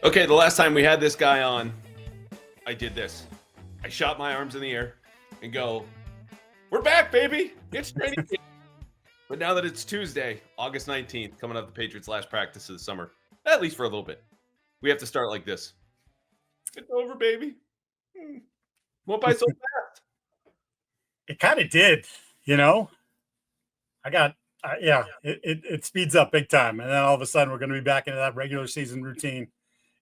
Okay, the last time we had this guy on, I did this. I shot my arms in the air and go, "We're back, baby! It's training camp." But now that it's Tuesday, August 19th, coming up the Patriots' last practice of the summer, at least for a little bit, we have to start like this. It's over, baby. Won't by so fast. It kind of did, it speeds up big time. And then all of a sudden we're going to be back into that regular season routine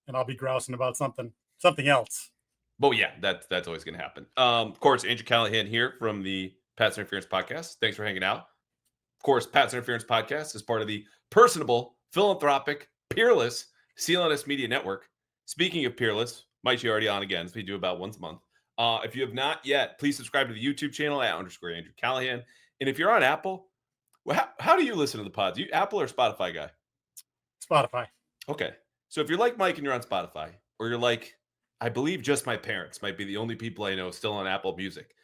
and I'll be grousing about something else. Well, yeah, that's always going to happen. Of course, Andrew Callahan here from the Pats Interference Podcast. Thanks for hanging out. Of course, Pats Interference Podcast is part of the personable, philanthropic, peerless CLNS Media Network. Speaking of peerless, Mike Giardi on again, as we do about once a month. If you have not yet, please subscribe to the YouTube channel at _Andrew Callahan. And if you're on Apple, how do you listen to the pods? You Apple or Spotify guy? Spotify. Okay. So if you're like Mike and you're on Spotify, or you're like, I believe just my parents might be the only people I know still on Apple Music.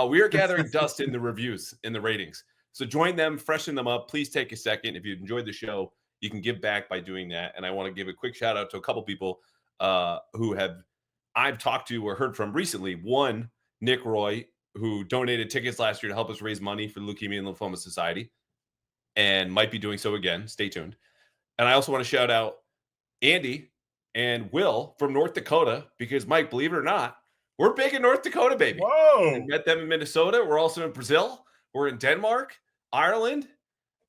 We are gathering dust in the reviews, in the ratings. So join them, freshen them up. Please take a second. If you enjoyed the show, you can give back by doing that. And I want to give a quick shout out to a couple people who I've talked to or heard from recently. One, Nick Roy, who donated tickets last year to help us raise money for the Leukemia and Lymphoma Society and might be doing so again. Stay tuned. And I also want to shout out Andy and Will from North Dakota, because Mike, believe it or not, we're big in North Dakota, baby. Whoa! We met them in Minnesota. We're also in Brazil. We're in Denmark, Ireland,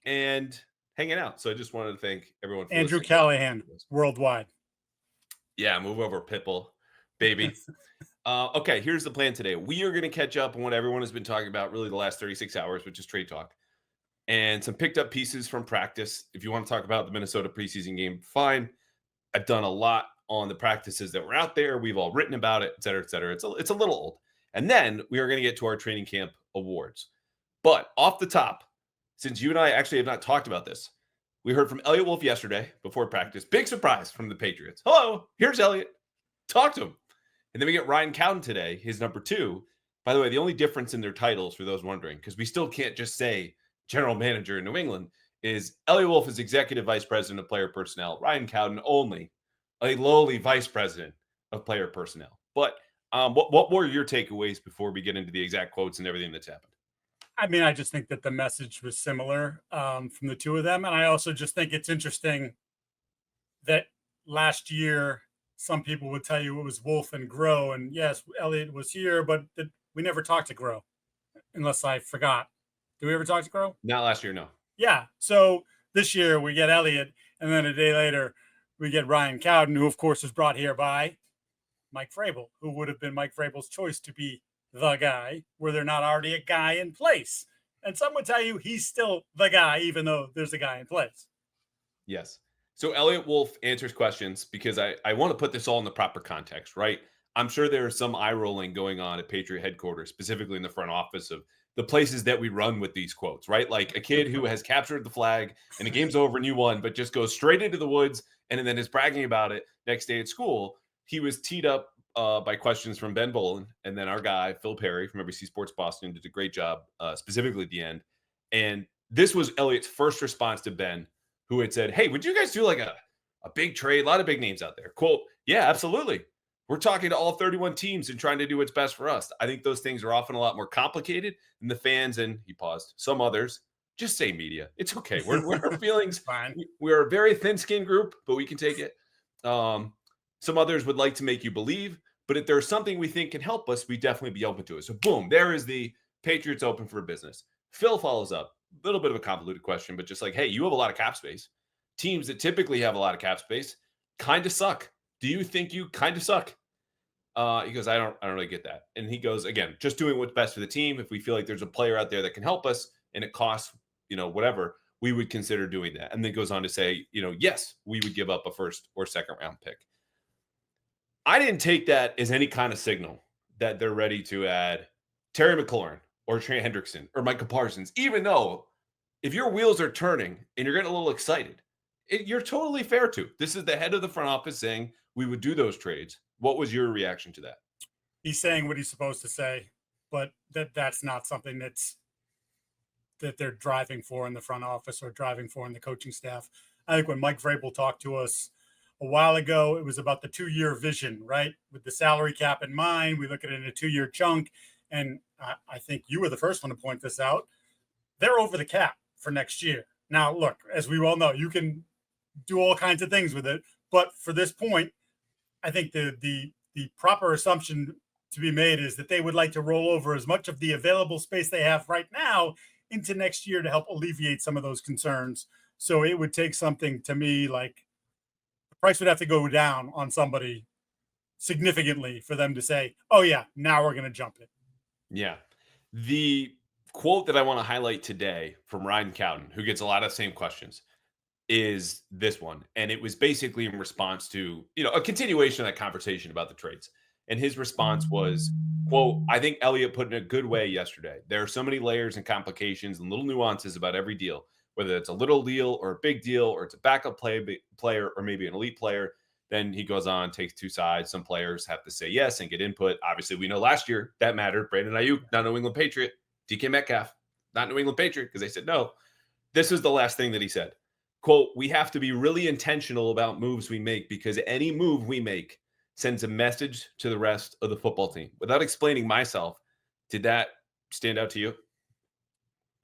and hanging out. So I just wanted to thank everyone for Andrew listening. Callahan, worldwide. Yeah, move over, Pitbull, baby. Okay, here's the plan today. We are going to catch up on what everyone has been talking about really the last 36 hours, which is trade talk, and some picked up pieces from practice. If you want to talk about the Minnesota preseason game, fine. I've done a lot on the practices that were out there. We've all written about it, et cetera, et cetera. It's a little old. And then we are going to get to our training camp awards. But off the top, since you and I actually have not talked about this, we heard from Eliot Wolf yesterday before practice. Big surprise from the Patriots. Hello, here's Eliot. Talk to him. And then we get Ryan Cowden today, his number 2. By the way, the only difference in their titles, for those wondering, because we still can't just say general manager in New England, is Eliot Wolf is executive vice president of player personnel. Ryan Cowden only a lowly vice president of player personnel. But what were your takeaways before we get into the exact quotes and everything that's happened? I mean, I just think that the message was similar from the two of them. And I also just think it's interesting that last year, some people would tell you it was Wolf and Groh. And yes, Eliot was here, but we never talked to Groh, unless I forgot. Did we ever talk to Groh? Not last year, no. Yeah. So this year we get Eliot, and then a day later we get Ryan Cowden, who of course was brought here by Mike Vrabel, who would have been Mike Vrabel's choice to be the guy, were there not already a guy in place. And some would tell you he's still the guy, even though there's a guy in place. Yes. So Eliot Wolf answers questions because I want to put this all in the proper context, right? I'm sure there is some eye rolling going on at Patriot headquarters, specifically in the front office of the places that we run with these quotes, right? Like a kid who has captured the flag and the game's over and you won, but just goes straight into the woods and then is bragging about it next day at school. He was teed up by questions from Ben Bolin, and then our guy, Phil Perry from NBC Sports Boston, did a great job, specifically at the end. And this was Eliot's first response to Ben, who had said, hey, would you guys do like a big trade? A lot of big names out there. Quote, yeah, absolutely. We're talking to all 31 teams and trying to do what's best for us. I think those things are often a lot more complicated than the fans, and he paused, some others just say media. It's okay. We're our feelings. Fine. We're a very thin-skinned group, but we can take it. Some others would like to make you believe, but if there's something we think can help us, we definitely be open to it. So boom, there is the Patriots open for business. Phil follows up, a little bit of a convoluted question, but just like, hey, you have a lot of cap space. Teams that typically have a lot of cap space kind of suck. Do you think you kind of suck? He goes, I don't really get that. And he goes, again, just doing what's best for the team. If we feel like there's a player out there that can help us and it costs, whatever, we would consider doing that. And then goes on to say, yes, we would give up a first or second round pick. I didn't take that as any kind of signal that they're ready to add Terry McLaurin or Trey Hendrickson or Micah Parsons, even though if your wheels are turning and you're getting a little excited, you're totally fair to. This is the head of the front office saying we would do those trades. What was your reaction to that? He's saying what he's supposed to say, but that's not something that they're driving for in the front office or driving for in the coaching staff. I think when Mike Vrabel talked to us a while ago, it was about the 2-year vision, right? With the salary cap in mind, we look at it in a 2-year chunk. And I think you were the first one to point this out. They're over the cap for next year. Now, look, as we well know, you can do all kinds of things with it. But for this point, I think the proper assumption to be made is that they would like to roll over as much of the available space they have right now into next year to help alleviate some of those concerns. So it would take something, to me, like the price would have to go down on somebody significantly for them to say, oh yeah, now we're going to jump it. Yeah. The quote that I want to highlight today from Ryan Cowden, who gets a lot of the same questions, is this one. And it was basically in response to, a continuation of that conversation about the trades. And his response was, quote, I think Eliot put it in a good way yesterday. There are so many layers and complications and little nuances about every deal, whether it's a little deal or a big deal, or it's a backup player or maybe an elite player. Then he goes on, takes two sides. Some players have to say yes and get input. Obviously, we know last year that mattered. Brandon Ayuk, not New England Patriot. DK Metcalf, not New England Patriot, because they said no. This is the last thing that he said. Quote, we have to be really intentional about moves we make, because any move we make sends a message to the rest of the football team. Without explaining myself, did that stand out to you?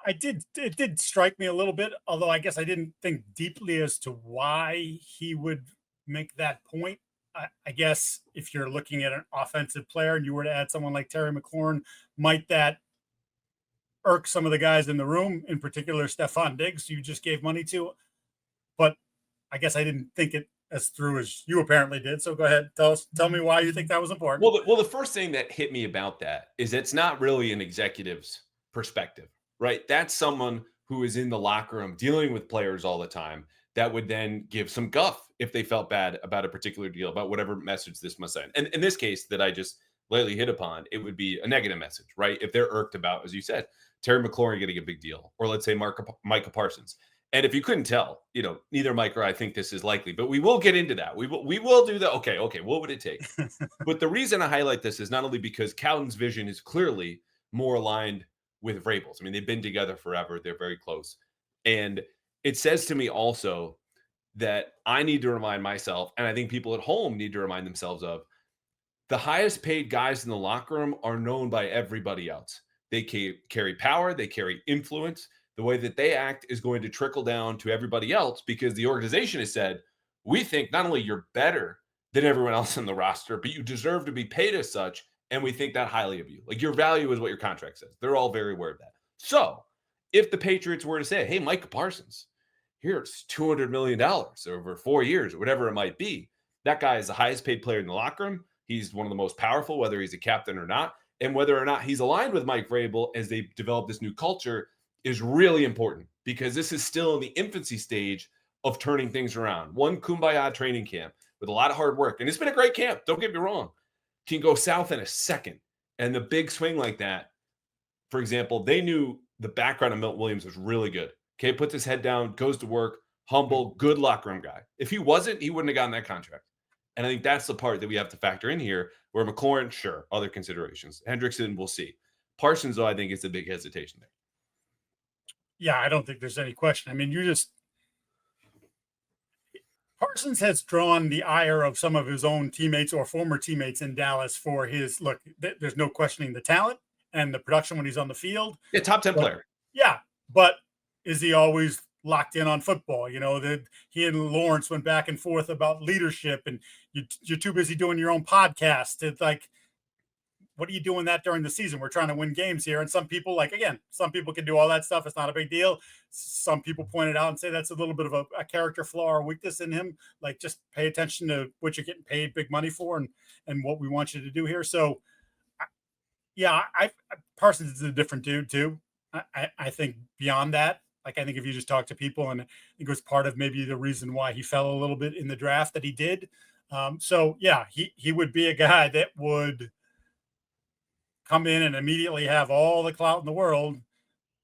It did strike me a little bit, although I guess I didn't think deeply as to why he would make that point. I guess if you're looking at an offensive player and you were to add someone like Terry McLaurin, might that irk some of the guys in the room, in particular Stefon Diggs, you just gave money to? But I guess I didn't think it as through as you apparently did. So go ahead, tell me why you think that was important. Well, the first thing that hit me about that is it's not really an executive's perspective, right? That's someone who is in the locker room dealing with players all the time that would then give some guff if they felt bad about a particular deal, about whatever message this must send. And in this case that I just lately hit upon, it would be a negative message, right? If they're irked about, as you said, Terry McLaurin getting a big deal, or let's say Micah Parsons. And if you couldn't tell, neither Mike or I think this is likely, but we will get into that. We will do that. Okay. What would it take? But the reason I highlight this is not only because Cowden's vision is clearly more aligned with Vrabel's. I mean, they've been together forever. They're very close. And it says to me also that I need to remind myself, and I think people at home need to remind themselves of, the highest paid guys in the locker room are known by everybody else. They carry power. They carry influence. The way that they act is going to trickle down to everybody else, because the organization has said, we think not only you're better than everyone else on the roster, but you deserve to be paid as such. And we think that highly of you. Like, your value is what your contract says. They're all very aware of that. So if the Patriots were to say, hey, Micah Parsons, here's $200 million over 4 years or whatever it might be, that guy is the highest paid player in the locker room. He's one of the most powerful, whether he's a captain or not. And whether or not he's aligned with Mike Vrabel as they develop this new culture is really important, because this is still in the infancy stage of turning things around. One kumbaya training camp with a lot of hard work, and it's been a great camp, don't get me wrong, can go south in a second. And the big swing like that, for example, they knew the background of Milton Williams was really good. Okay, puts his head down, goes to work, humble, good locker room guy. If he wasn't, he wouldn't have gotten that contract. And I think that's the part that we have to factor in here, where McLaurin, sure, other considerations. Hendrickson, we'll see. Parsons, though, I think is the big hesitation there. Yeah, I don't think there's any question. I mean, Parsons has drawn the ire of some of his own teammates or former teammates in Dallas for his look. There's no questioning the talent and the production when he's on the field. Yeah, top 10 player. Yeah, but is he always locked in on football? That he and Lawrence went back and forth about leadership, and you're too busy doing your own podcast. It's like, what are you doing that during the season? We're trying to win games here. And some people, some people can do all that stuff. It's not a big deal. Some people point it out and say that's a little bit of a character flaw or weakness in him. Like, just pay attention to what you're getting paid big money for and what we want you to do here. So, yeah, Parsons is a different dude too. I think beyond that, I think if you just talk to people, and I think it was part of maybe the reason why he fell a little bit in the draft that he did. So yeah, he would be a guy that would come in and immediately have all the clout in the world,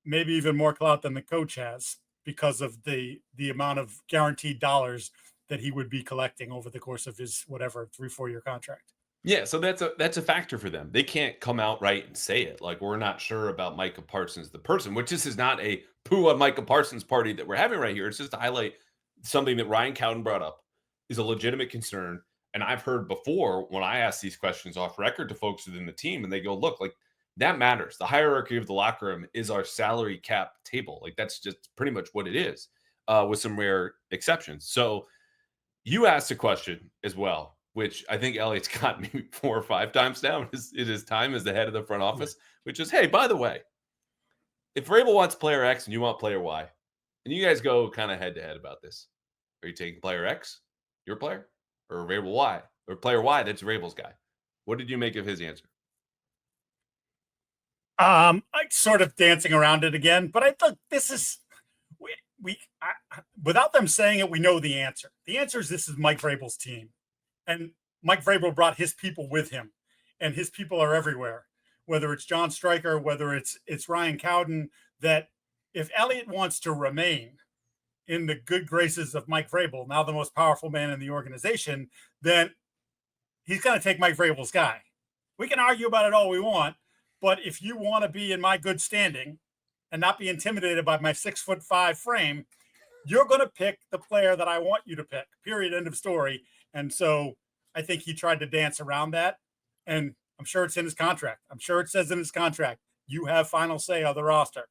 maybe even more clout than the coach has, because of the amount of guaranteed dollars that he would be collecting over the course of his 3-4 year contract. Yeah, so that's a factor for them. They can't come out right and say it. Like, we're not sure about Micah Parsons, the person, which this is not a poo on Micah Parsons party that we're having right here. It's just to highlight something that Ryan Cowden brought up, is a legitimate concern. And I've heard before when I ask these questions off record to folks within the team, and they go, look, like that matters. The hierarchy of the locker room is our salary cap table. Like that's just pretty much what it is, with some rare exceptions. So you asked a question as well, which I think Eliot's got maybe 4 or 5 times now in his time as the head of the front office, which is, hey, by the way, if Vrabel wants player X and you want player Y, and you guys go kind of head to head about this, are you taking player X, your player, or Vrabel Y, or player Y that's Vrabel's guy? What did you make of his answer? I sort of dancing around it again, but I thought this is without them saying it, we know the answer. The answer is this is Mike Vrabel's team, and Mike Vrabel brought his people with him, and his people are everywhere. Whether it's John Stryker, whether it's Ryan Cowden, that if Eliot wants to remain in the good graces of Mike Vrabel, now the most powerful man in the organization, then he's going to take Mike Vrabel's guy. We can argue about it all we want, but if you want to be in my good standing and not be intimidated by my 6'5" frame, you're going to pick the player that I want you to pick, period, end of story. And so I think he tried to dance around that, and I'm sure it's in his contract. I'm sure it says in his contract, you have final say on the roster.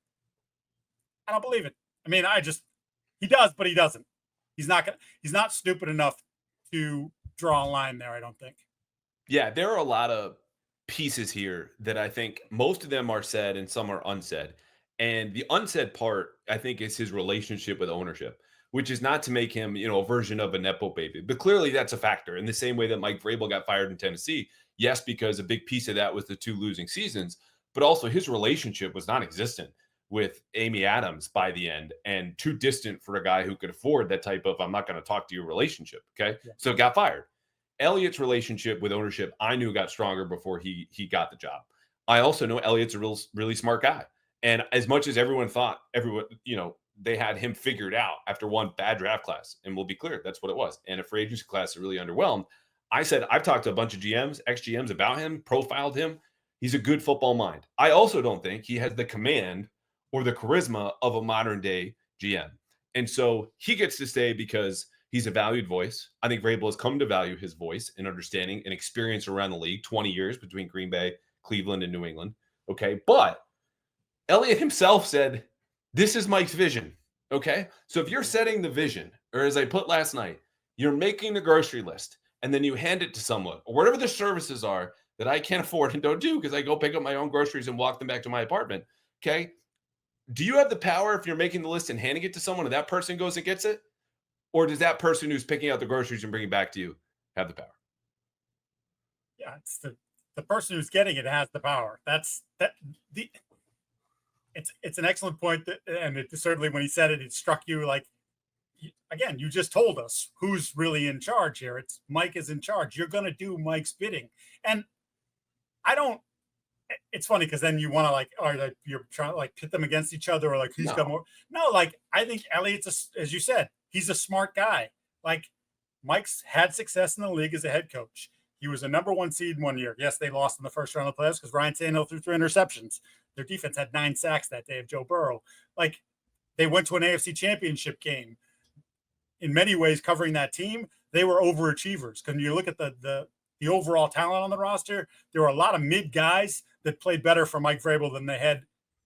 I don't believe it. I mean, he does, but he doesn't. He's not stupid enough to draw a line there, I don't think. Yeah, there are a lot of pieces here that I think most of them are said and some are unsaid. And the unsaid part, I think, is his relationship with ownership, which is not to make him, a version of a Nepo baby. But clearly that's a factor in the same way that Mike Vrabel got fired in Tennessee. Yes, because a big piece of that was the 2 losing seasons, but also his relationship was non-existent with Amy Adams by the end and too distant for a guy who could afford that type of, I'm not going to talk to you relationship. Okay. Yeah. So got fired. Eliot's relationship with ownership, I knew got stronger before he got the job. I also know Eliot's a really smart guy. And as much as everyone thought they had him figured out after one bad draft class, and we'll be clear, that's what it was. And a free agency class that really underwhelmed. I said, I've talked to a bunch of GMs, ex-GMs about him, profiled him. He's a good football mind. I also don't think he has the command or the charisma of a modern day GM. And so he gets to stay because he's a valued voice. I think Vrabel has come to value his voice and understanding and experience around the league, 20 years between Green Bay, Cleveland, and New England. Okay. But Eliot himself said, this is Mike's vision. Okay. So if you're setting the vision, or as I put last night, you're making the grocery list and then you hand it to someone or whatever the services are that I can't afford and don't do because I go pick up my own groceries and walk them back to my apartment. Okay. Do you have the power if you're making the list and handing it to someone and that person goes and gets it? Or does that person who's picking out the groceries and bringing it back to you have the power? Yeah, it's the person who's getting it has the power. It's an excellent point, and it certainly when he said it, it struck you like, again, you just told us who's really in charge here. It's Mike is in charge. You're going to do Mike's bidding, and I don't. It's funny because then you want to you're trying to pit them against each other, or like who's got more. No, I think Eliot's as you said, he's a smart guy. Like Mike's had success in the league as a head coach. He was a number 1 seed in one year. Yes, they lost in the first round of the playoffs because Ryan Tannehill threw 3 interceptions. Their defense had 9 sacks that day of Joe Burrow. They went to an AFC championship game. In many ways, covering that team, they were overachievers. Because when you look at the overall talent on the roster, there were a lot of mid guys that played better for Mike Vrabel than they had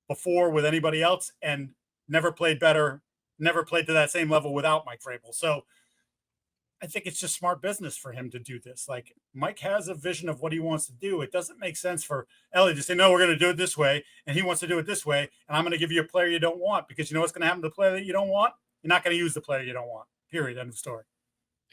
before with anybody else, and never played to that same level without Mike Vrabel. So I think it's just smart business for him to do this. Mike has a vision of what he wants to do. It doesn't make sense for Eliot to say, no, we're going to do it this way. And he wants to do it this way. And I'm going to give you a player you don't want because you know what's going to happen to the player that you don't want? You're not going to use the player you don't want. Period. End of story.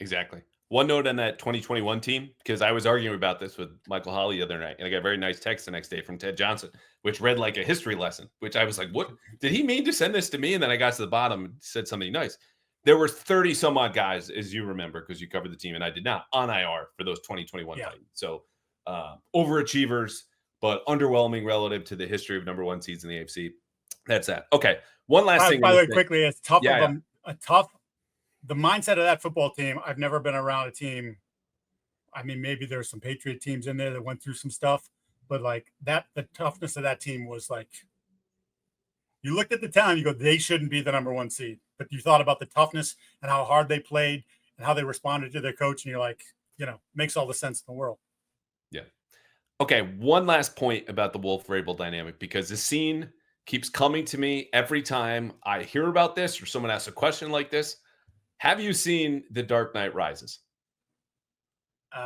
Exactly. One note on that 2021 team, because I was arguing about this with Michael Holly the other night, and I got a very nice text the next day from Ted Johnson, which read like a history lesson, which I was like, what? Did he mean to send this to me? And then I got to the bottom and said something nice. There were 30 some odd guys, as you remember, because you covered the team, and I did not, on IR for those 2021 Titans. So overachievers, but underwhelming relative to the history of number 1 seeds in the AFC. That's that. Okay. One last thing. By the way, quickly, it's tough the mindset of that football team. I've never been around a team. I mean, maybe there's some Patriot teams in there that went through some stuff, but the toughness of that team was you looked at the talent, you go, they shouldn't be the number 1 seed, but you thought about the toughness and how hard they played and how they responded to their coach. And you're like, makes all the sense in the world. Yeah. Okay, one last point about the Wolf Vrabel dynamic, because the scene keeps coming to me every time I hear about this or someone asks a question like this. Have you seen The Dark Knight Rises?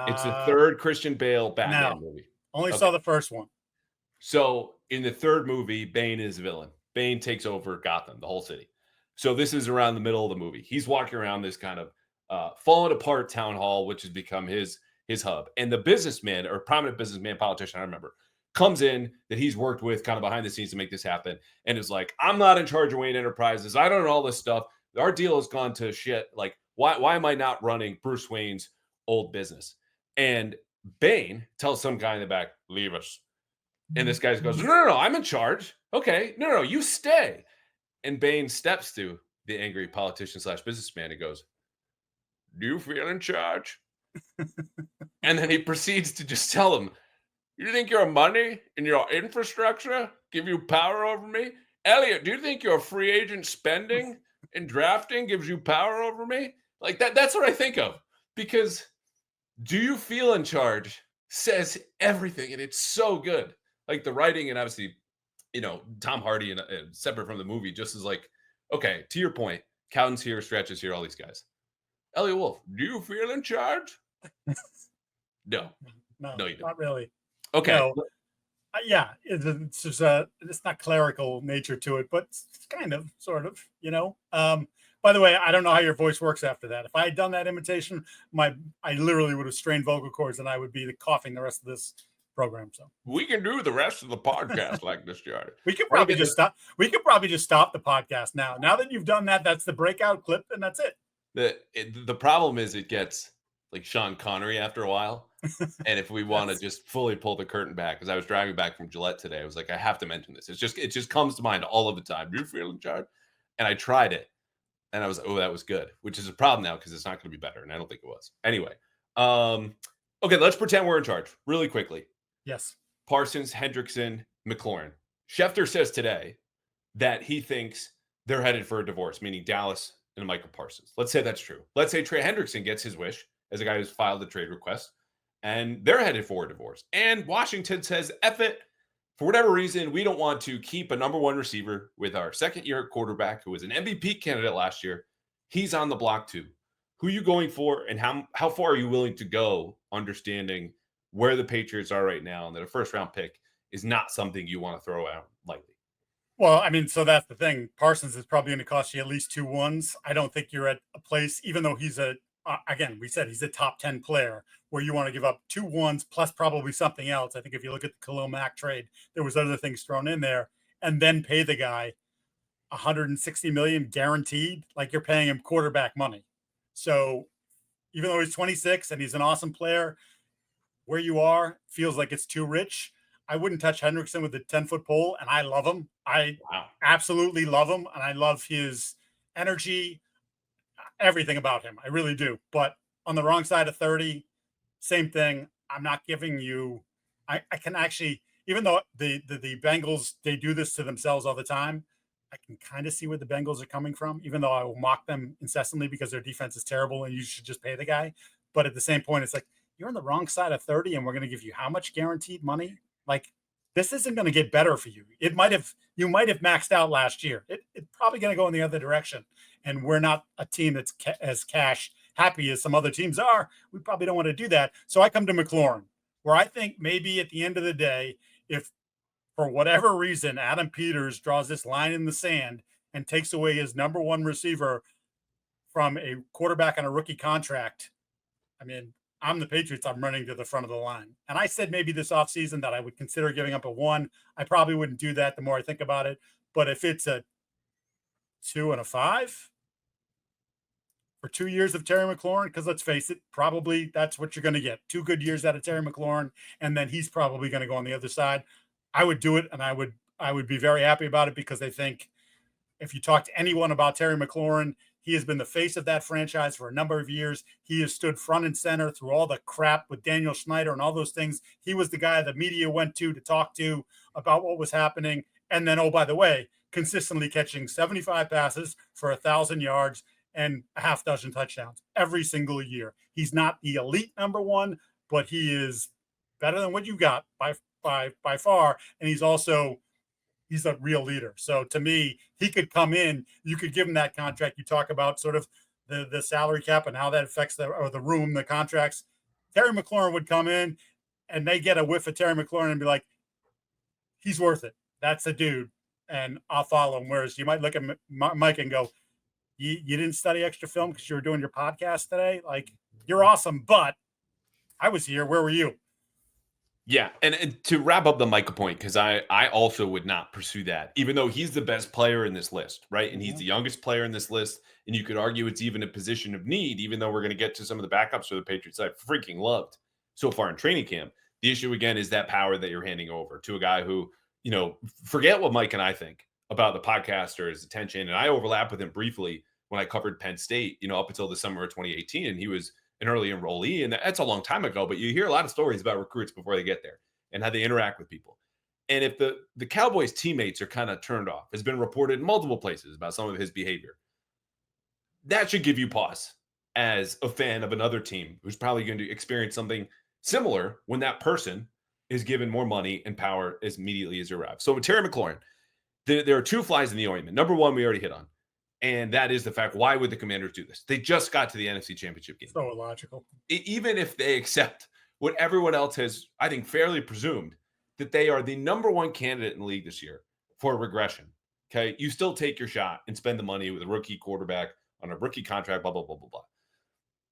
It's the third Christian Bale Batman movie. Only saw the first one. So in the third movie, Bane is a villain. Bane takes over Gotham, the whole city. So this is around the middle of the movie. He's walking around this kind of fallen apart town hall, which has become his hub. And the businessman, or prominent businessman, politician, I remember, comes in that he's worked with kind of behind the scenes to make this happen, and is like, I'm not in charge of Wayne Enterprises. I don't know all this stuff. Our deal has gone to shit. Like, why am I not running Bruce Wayne's old business? And Bane tells some guy in the back, leave us. And this guy goes, no, I'm in charge. Okay, no, you stay. And Bane steps to the angry politician / businessman and goes, do you feel in charge? And then he proceeds to just tell him, you think your money and your infrastructure give you power over me? Eliot, do you think your free agent spending and drafting gives you power over me? Like that's what I think of. Because do you feel in charge says everything, and it's so good. Like the writing, and obviously, Tom Hardy and separate from the movie, just is like, okay, to your point, Cowden's here, Stretch is here, all these guys. Eliot Wolf, do you feel in charge? No, you don't. Not really. Okay. No. Yeah, it's just it's not clerical nature to it, but it's kind of, sort of, By the way, I don't know how your voice works after that. If I had done that imitation, I literally would have strained vocal cords, and I would be coughing the rest of this program. So we can do the rest of the podcast like this, Giardi. We could probably just stop. We could probably just stop the podcast now. Now that you've done that, that's the breakout clip, and that's it. The problem is it gets like Sean Connery after a while. And if we want to just fully pull the curtain back, because I was driving back from Gillette today, I was like, I have to mention this. It just comes to mind all of the time. Do you feel in charge? And I tried it, and I was, that was good, which is a problem now because it's not going to be better, and I don't think it was. Anyway, okay, let's pretend we're in charge really quickly. Yes. Parsons, Hendrickson, McLaurin. Schefter says today that he thinks they're headed for a divorce, meaning Dallas and Micah Parsons. Let's say that's true. Let's say Trey Hendrickson gets his wish as a guy who's filed a trade request, and they're headed for a divorce. And Washington says, F it. For whatever reason, we don't want to keep a number one receiver with our second-year quarterback who was an MVP candidate last year. He's on the block too. Who are you going for, and how far are you willing to go, understanding where the Patriots are right now, and that a first-round pick is not something you want to throw out lightly? Well, I mean, so that's the thing. Parsons is probably going to cost you at least 2 ones. I don't think you're at a place, even though he's again, we said he's a top 10 player, where you want to give up 2 ones plus probably something else. I think if you look at the Khalil Mack trade, there was other things thrown in there, and then pay the guy $160 million guaranteed, like you're paying him quarterback money. So even though he's 26 and he's an awesome player, where you are feels like it's too rich. I wouldn't touch Hendrickson with a 10-foot pole, and I love him. I absolutely love him, and I love his energy, everything about him. I really do. But on the wrong side of 30, same thing. I'm not giving you – I can actually – even though the Bengals, they do this to themselves all the time, I can kind of see where the Bengals are coming from, even though I will mock them incessantly because their defense is terrible and you should just pay the guy. But at the same point, it's like, you're on the wrong side of 30, and we're going to give you how much guaranteed money? Like, this isn't going to get better for you. You might have maxed out last year. It's probably going to go in the other direction. And we're not a team that's as cash happy as some other teams are. We probably don't want to do that. So I come to McLaurin, where I think maybe at the end of the day, if for whatever reason Adam Peters draws this line in the sand and takes away his number one receiver from a quarterback on a rookie contract, I mean, I'm the Patriots. I'm running to the front of the line. And I said maybe this offseason that I would consider giving up a 1. I probably wouldn't do that the more I think about it. But if it's a 2 and a 5 for 2 years of Terry McLaurin, because let's face it, probably that's what you're going to get. 2 good years out of Terry McLaurin, and then he's probably going to go on the other side. I would do it, and I would be very happy about it, because I think if you talk to anyone about Terry McLaurin, he has been the face of that franchise for a number of years. He has stood front and center through all the crap with Daniel Snyder and all those things. He was the guy the media went to talk to about what was happening. And then, oh, by the way, consistently catching 75 passes for 1,000 yards and a half dozen touchdowns every single year. He's not the elite number one, but he is better than what you got by far. And he's a real leader. So to me, he could come in. You could give him that contract. You talk about sort of the salary cap and how that affects the room, the contracts. Terry McLaurin would come in, and they get a whiff of Terry McLaurin and be like, he's worth it. That's the dude, and I'll follow him. Whereas you might look at Mike and go, you didn't study extra film because you were doing your podcast today. Like, you're awesome, but I was here. Where were you? Yeah, and to wrap up the Micah point, because I also would not pursue that, even though he's the best player in this list, right? And he's the youngest player in this list, and you could argue it's even a position of need, even though we're going to get to some of the backups for the Patriots I freaking loved so far in training camp. The issue, again, is that power that you're handing over to a guy who, forget what Mike and I think about the podcast or his attention, and I overlap with him briefly when I covered Penn State, up until the summer of 2018, and he was an early enrollee, and that's a long time ago, but you hear a lot of stories about recruits before they get there and how they interact with people. And if the Cowboys teammates are kind of turned off, has been reported in multiple places about some of his behavior, that should give you pause as a fan of another team who's probably going to experience something similar when that person is given more money and power as immediately as you arrive. So with Terry McLaurin, there are two flies in the ointment. Number one, we already hit on. And that is the fact, why would the Commanders do this? They just got to the NFC Championship game. So illogical. Even if they accept what everyone else has, I think, fairly presumed, that they are the number one candidate in the league this year for regression, okay? You still take your shot and spend the money with a rookie quarterback on a rookie contract, blah, blah, blah, blah, blah.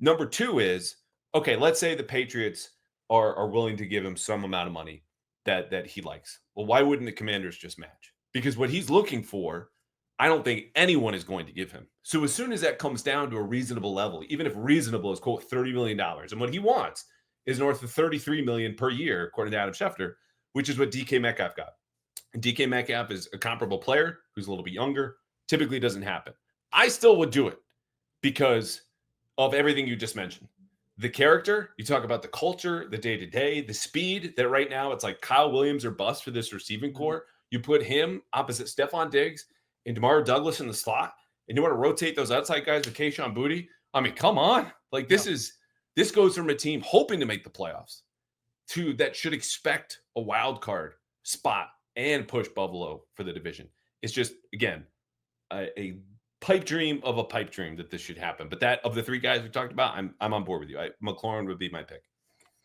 Number two is, okay, let's say the Patriots are willing to give him some amount of money that he likes. Well, why wouldn't the Commanders just match? Because what he's looking for, I don't think anyone is going to give him. So as soon as that comes down to a reasonable level, even if reasonable is, quote, $30 million, and what he wants is north of $33 million per year, according to Adam Schefter, which is what DK Metcalf got. And DK Metcalf is a comparable player who's a little bit younger. Typically doesn't happen. I still would do it because of everything you just mentioned. The character, you talk about the culture, the day-to-day, the speed, that right now it's like Kyle Williams or bust for this receiving core. You put him opposite Stefon Diggs and Demario Douglas in the slot, and you want to rotate those outside guys with Kayshon Boutte. I mean, come on. Like, this goes from a team hoping to make the playoffs to that should expect a wild card spot and push Buffalo for the division. It's just, again, a pipe dream of a pipe dream that this should happen. But that, of the three guys we talked about, I'm on board with you. McLaurin would be my pick.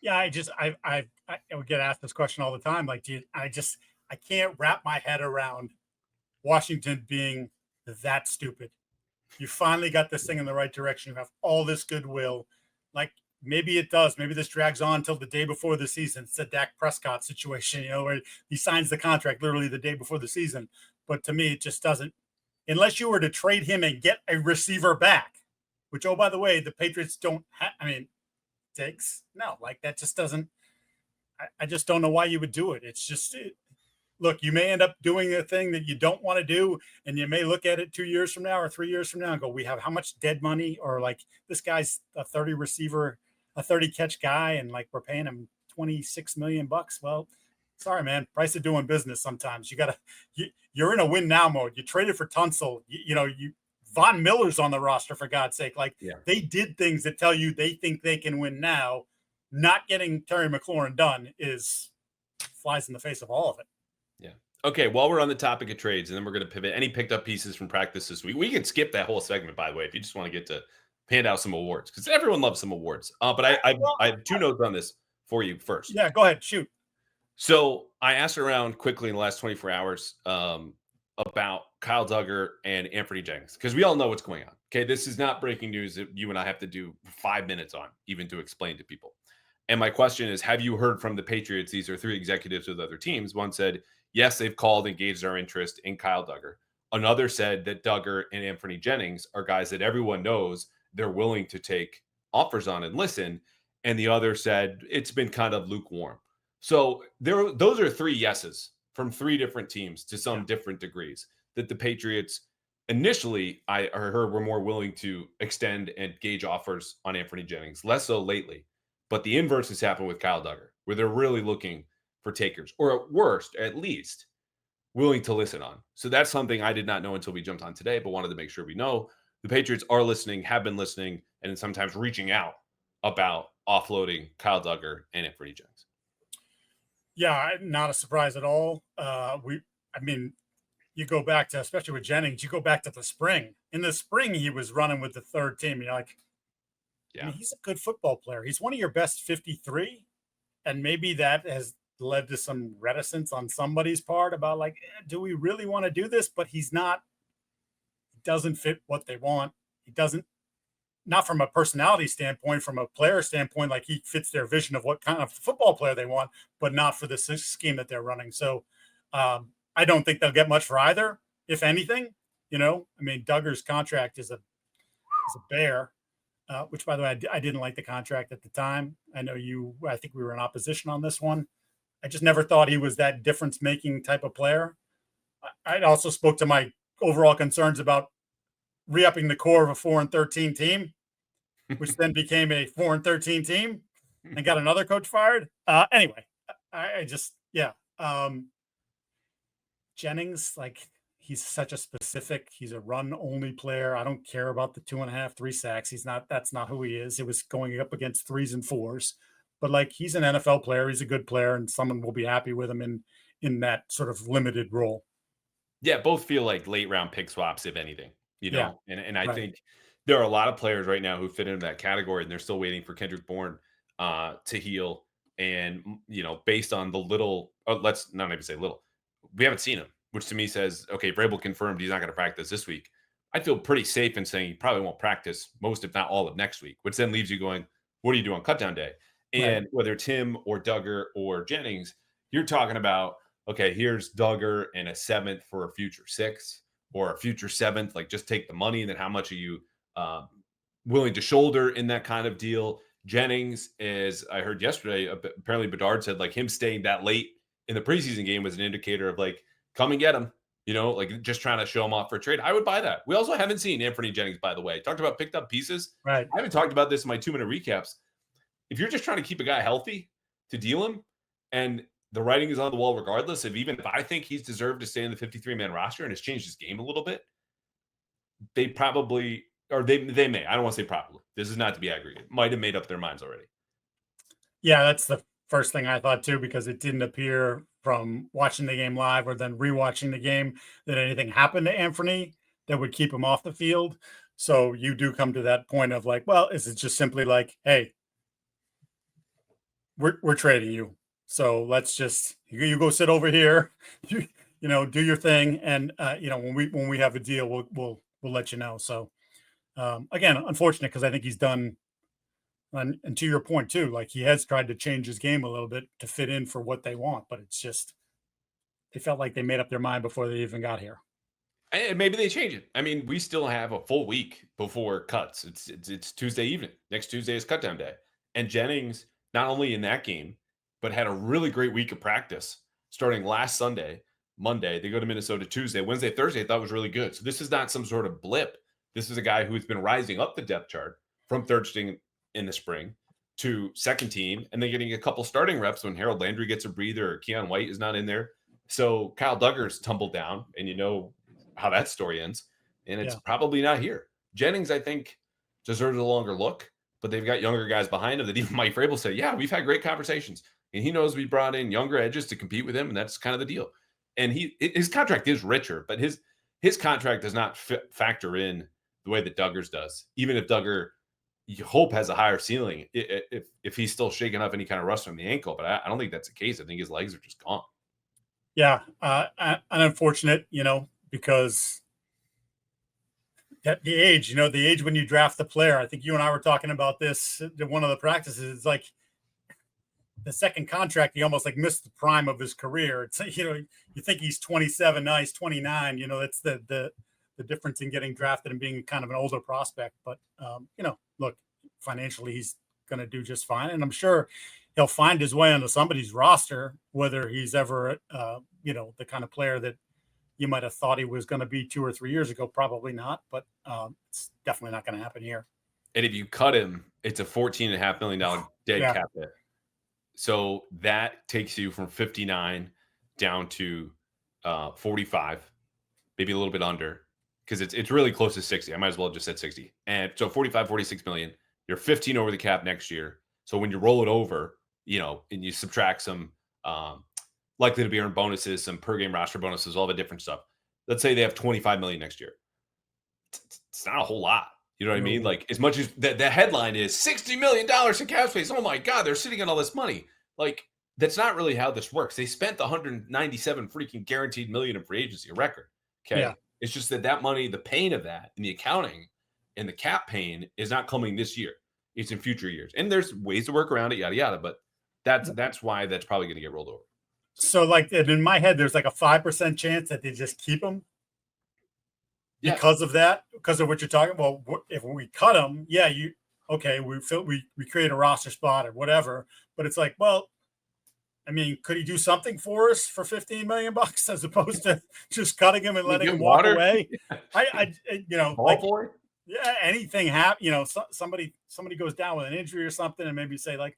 Yeah, I would get asked this question all the time. Like, I can't wrap my head around Washington being that stupid. You finally got this thing in the right direction. You have all this goodwill. Like, maybe it does. Maybe this drags on until the day before the season. It's a Dak Prescott situation, where he signs the contract literally the day before the season. But to me, it just doesn't. Unless you were to trade him and get a receiver back, which, oh, by the way, the Patriots don't have. I mean, Diggs, no, like, that just doesn't. I just don't know why you would do it. It's just. Look, you may end up doing a thing that you don't want to do, and you may look at it 2 years from now or 3 years from now and go, we have how much dead money? Or like, this guy's a 30 receiver, a 30 catch guy, and like, we're paying him $26 million. Well, sorry, man. Price of doing business sometimes. You're in a win now mode. You traded for Tunsil. Von Miller's on the roster, for God's sake. Like, They did things that tell you they think they can win now. Not getting Terry McLaurin done flies in the face of all of it. Yeah. Okay, while we're on the topic of trades, and then we're going to pivot, any picked up pieces from practice this week? We can skip that whole segment, by the way, if you just want to get to hand out some awards, because everyone loves some awards. But I have two notes on this for you first. Yeah, go ahead. Shoot. So I asked around quickly in the last 24 hours about Kyle Dugger and Anfernee Jennings, because we all know what's going on. Okay, this is not breaking news that you and I have to do 5 minutes on, even to explain to people. And my question is, have you heard from the Patriots? These are three executives with other teams. One said, yes, they've called and gauged our interest in Kyle Dugger. Another said that Dugger and Anfernee Jennings are guys that everyone knows they're willing to take offers on and listen. And the other said it's been kind of lukewarm. So those are three yeses from three different teams to some different degrees, that the Patriots initially, I heard, were more willing to extend and gauge offers on Anfernee Jennings, less so lately. But the inverse has happened with Kyle Dugger, where they're really looking for takers, or at worst, at least, willing to listen on. So that's something I did not know until we jumped on today, but wanted to make sure we know. the Patriots are listening, have been listening, and sometimes reaching out about offloading Kyle Dugger and Anfernee Jennings. Yeah, not a surprise at all. I mean, you go back to, especially with Jennings, you go back to the spring. In the spring, he was running with the third team. You're like, I Yeah. mean, he's a good football player. He's one of your best 53. And maybe that has led to some reticence on somebody's part about like, do we really want to do this? But he's not, he doesn't fit what they want. He doesn't, not from a personality standpoint, from a player standpoint, like he fits their vision of what kind of football player they want, but not for the scheme that they're running. So I don't think they'll get much for either, if anything. I mean, Duggar's contract is a bear, which, by the way, I didn't like the contract at the time. I think we were in opposition on this one. I just never thought he was that difference-making type of player. I also spoke to my overall concerns about re-upping the core of a 4-13 team, which then became a 4-13 team and got another coach fired. Anyway, I just, yeah. Jennings, like, he's such a he's a run-only player. I don't care about the 2.5, 3 sacks. That's not who he is. It was going up against 3s and 4s. But, like, he's an NFL player. He's a good player, and someone will be happy with him in that sort of limited role. Yeah, both feel like late-round pick swaps, if anything, Yeah, And I right. think there are a lot of players right now who fit into that category, and they're still waiting for Kendrick Bourne to heal. And, based on the little let's not even say little. We haven't seen him, which to me says, okay, Vrabel confirmed he's not going to practice this week. I feel pretty safe in saying he probably won't practice most, if not all, of next week, which then leaves you going, what do you do on cutdown day? Right. And whether it's him or Duggar or Jennings, you're talking about, okay, here's Duggar and a 7th for a future 6th or a future 7th. Like, just take the money, and then how much are you willing to shoulder in that kind of deal? Jennings, as I heard yesterday, apparently Bedard said, like, him staying that late in the preseason game was an indicator of, like, come and get him, like, just trying to show him off for a trade. I would buy that. We also haven't seen Anfernee Jennings, by the way. Talked about picked up pieces. Right. I haven't talked about this in my 2-minute recaps. If you're just trying to keep a guy healthy to deal him, and the writing is on the wall regardless of, even if I think he's deserved to stay in the 53-man roster and has changed his game a little bit, they probably, or they may, I don't want to say probably, this is not to be aggregate, might have made up their minds already. Yeah, that's the first thing I thought too, because it didn't appear from watching the game live or then rewatching the game that anything happened to Anfernee that would keep him off the field. So you do come to that point of like, well, is it just simply like, hey, we're trading you, so let's just you go sit over here, do your thing, and when we have a deal, we'll let you know. So again, unfortunate, because I think he's done. And to your point too, like, he has tried to change his game a little bit to fit in for what they want, but it's just they felt like they made up their mind before they even got here. And maybe they change it. I mean, we still have a full week before cuts. It's Tuesday evening. Next Tuesday is cutdown day. And Jennings, not only in that game, but had a really great week of practice starting last Sunday, Monday. They go to Minnesota Tuesday, Wednesday, Thursday. I thought was really good. So this is not some sort of blip. This is a guy who's been rising up the depth chart from third string in the spring to second team, and then getting a couple starting reps when Harold Landry gets a breather or Keion White is not in there. So Kyle Duggar's tumbled down, and how that story ends, and it's probably not here. Jennings, I think, deserves a longer look, but they've got younger guys behind him that even Mike Vrabel said, yeah, we've had great conversations, and he knows we brought in younger edges to compete with him, and that's kind of the deal. And his contract is richer, but his contract does not factor in the way that Duggar's does. Even if Duggar, you hope, has a higher ceiling if he's still shaking up any kind of rust from the ankle, but I don't think that's the case. I think his legs are just gone. Yeah, unfortunate, because at the age, the age when you draft the player. I think you and I were talking about this at one of the practices. It's like the second contract, he almost like missed the prime of his career. It's, you think he's 27, now he's 29. That's the difference in getting drafted and being kind of an older prospect. But look, financially, he's going to do just fine, and I'm sure he'll find his way onto somebody's roster. Whether he's ever, the kind of player that you might have thought he was going to be 2 or 3 years ago, probably not. But it's definitely not going to happen here. And if you cut him, it's a $14.5 million dead cap hit. So that takes you from 59 down to 45, maybe a little bit under. because it's really close to 60. I might as well have just said 60. And so 45, 46 million. You're 15 over the cap next year. So when you roll it over, and you subtract some likely to be earned bonuses, some per game roster bonuses, all the different stuff. Let's say they have 25 million next year. It's not a whole lot. You know what I mean? Like, as much as the headline is $60 million in cap space. Oh my God, they're sitting on all this money. Like, that's not really how this works. They spent the 197 freaking guaranteed million in free agency, a record. Okay. Yeah. It's just that money, the pain of that and the accounting and the cap pain is not coming this year. It's in future years. And there's ways to work around it, yada, yada. But that's why that's probably going to get rolled over. So, like, in my head, there's like a 5% chance that they just keep him because of that, because of what you're talking about. Well, if we cut him, we create a roster spot or whatever. But it's like, well, I mean, could he do something for us for $15 million as opposed to just cutting him and letting him walk away? Anything happen. Somebody goes down with an injury or something, and maybe say like,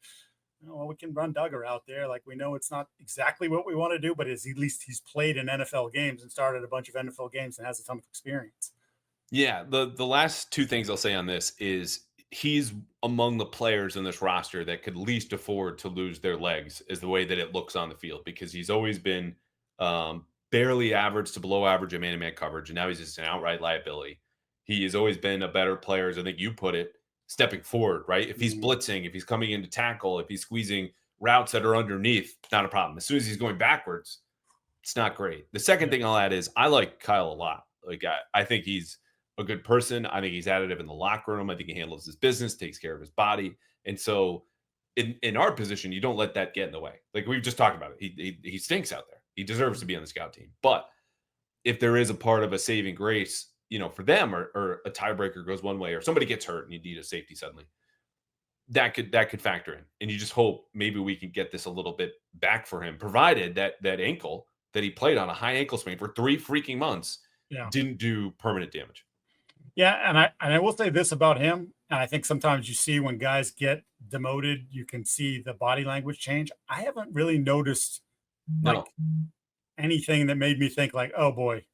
well, we can run Dugger out there. Like, we know it's not exactly what we want to do, but at least he's played in NFL games and started a bunch of NFL games and has a ton of experience. Yeah, the last two things I'll say on this is he's among the players in this roster that could least afford to lose their legs, is the way that it looks on the field, because he's always been barely average to below average in man-to-man coverage, and now he's just an outright liability. He has always been a better player, as I think you put it, stepping forward, right? If he's blitzing, if he's coming in to tackle, if he's squeezing routes that are underneath, not a problem. As soon as he's going backwards, it's not great. The second thing I'll add is I like Kyle a lot. Like, I think he's a good person. I think he's additive in the locker room. I think he handles his business, takes care of his body. And so in our position, you don't let that get in the way. Like we've just talked about it. He stinks out there. He deserves to be on the scout team. But if there is a part of a saving grace, for them, or a tiebreaker goes one way, or somebody gets hurt and you need a safety suddenly, that could factor in. And you just hope maybe we can get this a little bit back for him, provided that ankle that he played on, a high ankle sprain for 3 freaking months, didn't do permanent damage. Yeah, and I will say this about him, and I think sometimes you see when guys get demoted, you can see the body language change. I haven't really noticed anything that made me think like, oh boy,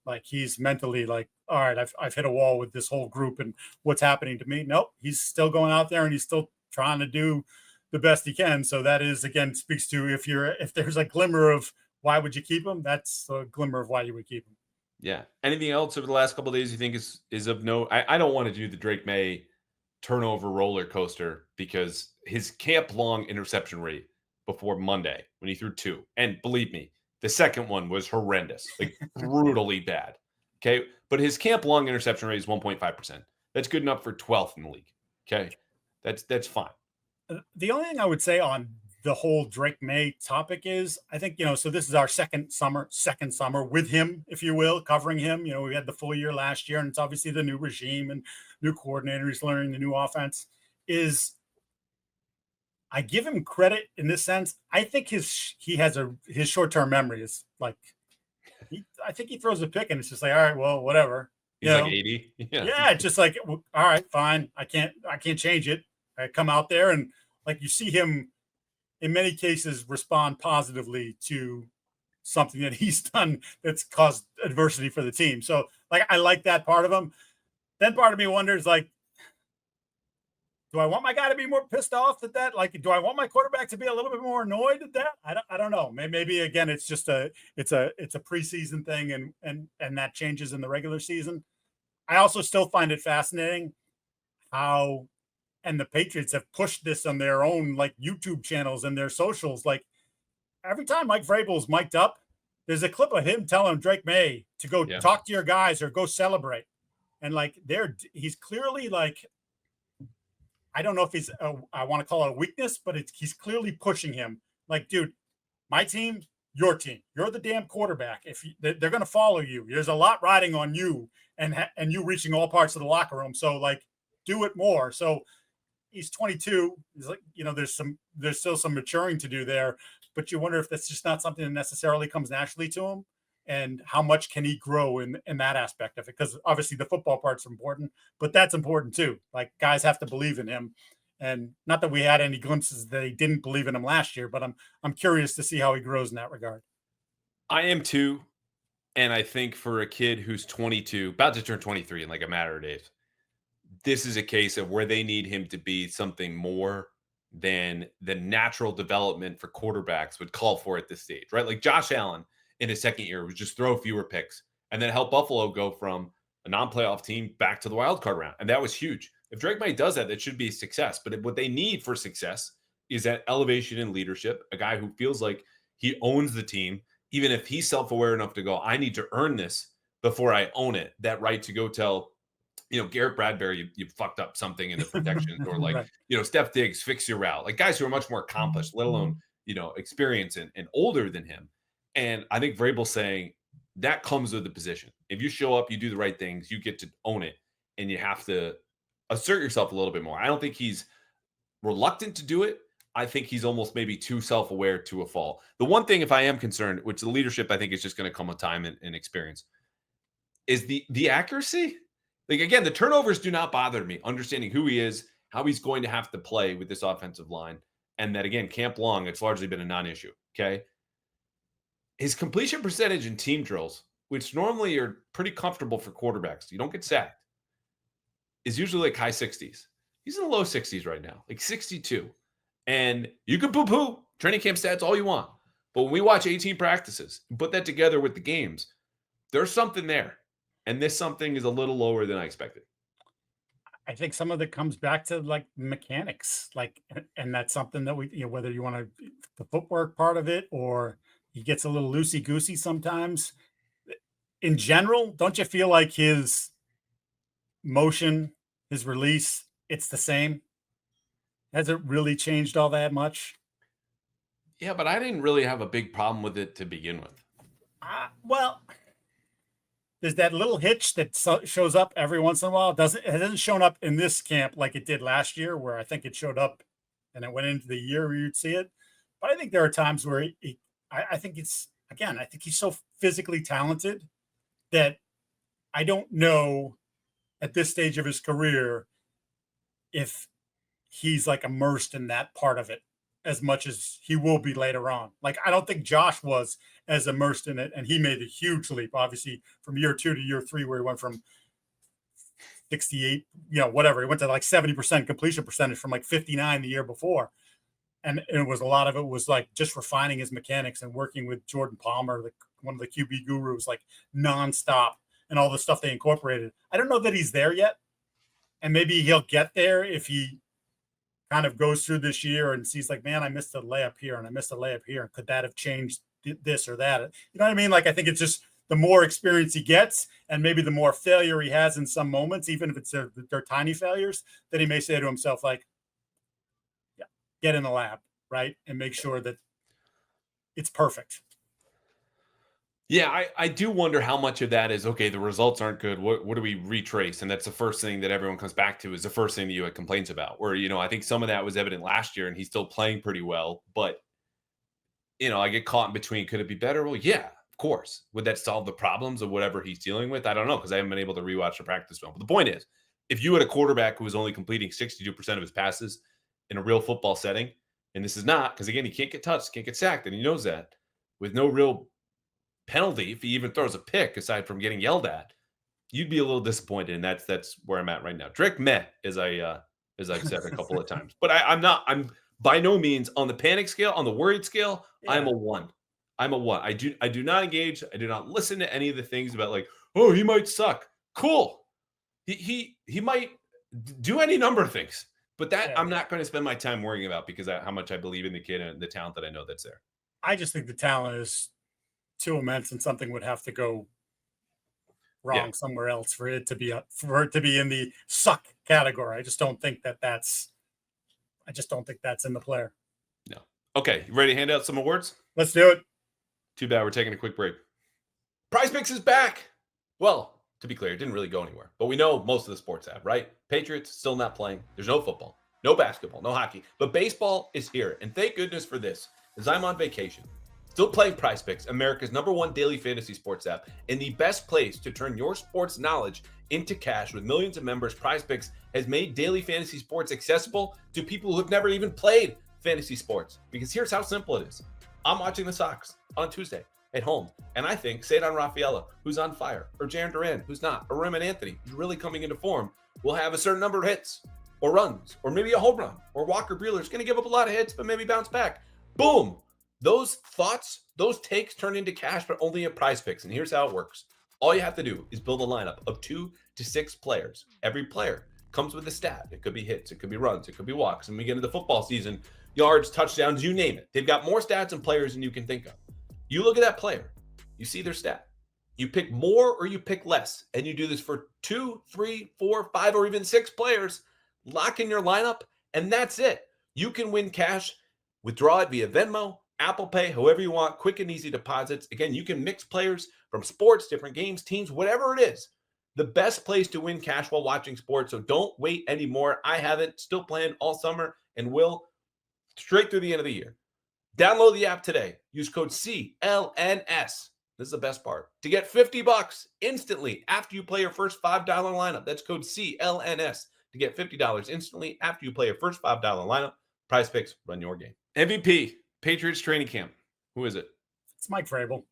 like he's mentally like, all right, I've hit a wall with this whole group and what's happening to me. Nope, he's still going out there and he's still trying to do the best he can. So that is, again, speaks to if there's a glimmer of why would you keep him, that's a glimmer of why you would keep him. Yeah. Anything else over the last couple of days you think is of note? I don't want to do the Drake Maye turnover roller coaster, because his camp long interception rate before Monday when he threw 2, and believe me, the second one was horrendous, like brutally bad. Okay. But his camp long interception rate is 1.5%. That's good enough for 12th in the league. Okay. That's fine. The only thing I would say on the whole Drake Maye topic is, I think, so this is our second summer with him, if you will, covering him. We had the full year last year, and it's obviously the new regime and new coordinators learning the new offense. I give him credit in this sense. I think his short-term memory is like, I think he throws a pick and it's just like, all right, well, whatever. He's like 80. Yeah. Just like, all right, fine. I can't change it. I come out there and like, you see him in many cases respond positively to something that he's done that's caused adversity for the team. So like, I like that part of him. Then part of me wonders, like, do I want my guy to be more pissed off at that? Like, do I want my quarterback to be a little bit more annoyed at that? I don't know. Maybe again, it's just it's a preseason thing, and that changes in the regular season. I also still find it fascinating how, and the Patriots have pushed this on their own like YouTube channels and their socials. Like every time Mike Vrabel's mic'd up, there's a clip of him telling Drake Maye to go talk to your guys or go celebrate. And like he's clearly like, I don't know if he's, I want to call it a weakness, but he's clearly pushing him. Like, dude, my team, your team, you're the damn quarterback. If they're going to follow you, there's a lot riding on you and you reaching all parts of the locker room. So like, do it more. So he's 22. He's like, there's still some maturing to do there, but you wonder if that's just not something that necessarily comes naturally to him. And how much can he grow in that aspect of it? Because obviously the football part's important, but that's important too. Like guys have to believe in him, and not that we had any glimpses that they didn't believe in him last year, but I'm curious to see how he grows in that regard. I am too, And I think for a kid who's 22, about to turn 23 in like a matter of days, this is a case of where they need him to be something more than the natural development for quarterbacks would call for at this stage, right? Like Josh Allen in his second year was just throw fewer picks and then help Buffalo go from a non-playoff team back to the wild card round. And that was huge. If Drake May does that, that should be a success. But what they need for success is that elevation in leadership, a guy who feels like he owns the team, even if he's self-aware enough to go, I need to earn this before I own it, that right to go tell, Garrett Bradbury, you fucked up something in the protections, or like, Right. Steph Diggs, fix your route. Like guys who are much more accomplished, let alone, experienced and older than him. And I think Vrabel's saying that comes with the position. If you show up, you do the right things, you get to own it, and you have to assert yourself a little bit more. I don't think he's reluctant to do it. I think he's almost maybe too self-aware to a fault. The one thing, if I am concerned, which the leadership I think is just going to come with time and experience, is the accuracy. Like, again, the turnovers do not bother me, understanding who he is, how he's going to have to play with this offensive line, and that, again, camp long, it's largely been a non-issue, okay? His completion percentage in team drills, which normally are pretty comfortable for quarterbacks, you don't get sacked, is usually like high 60s. He's in the low 60s right now, like 62. And you can poo-poo training camp stats all you want, but when we watch 18 practices and put that together with the games, there's something there. And this something is a little lower than I expected. I think some of it comes back to like mechanics, like, and that's something that we, whether you want to, the footwork part of it, or he gets a little loosey goosey sometimes. In general, don't you feel like his motion, his release, it's the same? Has it really changed all that much? Yeah, but I didn't really have a big problem with it to begin with. Well, there's that little hitch that shows up every once in a while. It hasn't shown up in this camp like it did last year, where I think it showed up and it went into the year where you'd see it. But I think there are times where I think I think he's so physically talented that I don't know at this stage of his career if he's like immersed in that part of it as much as he will be later on. Like, I don't think Josh was as immersed in it, and he made a huge leap, obviously, from year 2 to year 3, where he went from 68, whatever. He went to like 70% completion percentage from like 59 the year before. And it was, a lot of it was like just refining his mechanics and working with Jordan Palmer, one of the QB gurus, like nonstop, and all the stuff they incorporated. I don't know that he's there yet. And maybe he'll get there if he kind of goes through this year and sees like, man, I missed a layup here and I missed a layup here. And could that have changed this or that? You know what I mean? Like, I think it's just the more experience he gets, and maybe the more failure he has in some moments, even if they're tiny failures, that he may say to himself, like, yeah, get in the lab, right? And make sure that it's perfect. Yeah, I do wonder how much of that is, okay, the results aren't good. What do we retrace? And that's the first thing that everyone comes back to, is the first thing that you had complaints about, where, I think some of that was evident last year and he's still playing pretty well. But, I get caught in between. Could it be better? Well, yeah, of course. Would that solve the problems of whatever he's dealing with? I don't know, because I haven't been able to rewatch the practice film. But the point is, if you had a quarterback who was only completing 62% of his passes in a real football setting, and this is not, because again, he can't get touched, can't get sacked, and he knows that, with no real penalty, if he even throws a pick aside from getting yelled at, you'd be a little disappointed. And that's where I'm at right now. Drake meh, as I've said a couple of times. But I'm by no means on the panic scale, on the worried scale. Yeah. I'm a 1. I do not engage. I do not listen to any of the things about like, oh, he might suck. Cool. He might do any number of things, but that I'm not going to spend my time worrying about, because how much I believe in the kid and the talent that I know that's there. I just think the talent is too immense, and something would have to go wrong somewhere else for it to be in the suck category. I just don't think that's in the player. No. Okay, you ready to hand out some awards? Let's do it. Too bad we're taking a quick break. Prizepicks is back. Well, to be clear, it didn't really go anywhere, but we know most of the sports have, right? Patriots still not playing. There's no football, no basketball, no hockey, but baseball is here, and thank goodness for this, as I'm on vacation. Still playing Prizepicks, America's #1 daily fantasy sports app, and the best place to turn your sports knowledge into cash. With millions of members, Prizepicks has made daily fantasy sports accessible to people who have never even played fantasy sports. Because here's how simple it is. I'm watching the Sox on Tuesday. at home. And I think Seydon Rafaela, who's on fire, or Jaron Duran, who's not, or Raymond Anthony, who's really coming into form, will have a certain number of hits or runs, or maybe a home run, or Walker Buehler's going to give up a lot of hits, but maybe bounce back. Boom. Those thoughts, those takes turn into cash, but only at Prizepicks. And here's how it works. All you have to do is build a lineup of 2 to 6 players. Every player comes with a stat. It could be hits, it could be runs, it could be walks. And we get into the football season, yards, touchdowns, you name it. They've got more stats and players than you can think of. You look at that player, you see their stat. You pick more or you pick less. And you do this for 2, 3, 4, 5, or even 6 players. Lock in your lineup, and that's it. You can win cash. Withdraw it via Venmo, Apple Pay, however you want, quick and easy deposits. Again, you can mix players from sports, different games, teams, whatever it is. The best place to win cash while watching sports. So don't wait anymore. I haven't, still playing all summer and will straight through the end of the year. Download the app today. Use code CLNS. This is the best part. To get $50 instantly after you play your first $5 lineup. That's code CLNS to get $50 instantly after you play your first $5 lineup. Prizepicks, run your game. MVP, Patriots Training Camp. Who is it? It's Mike Vrabel.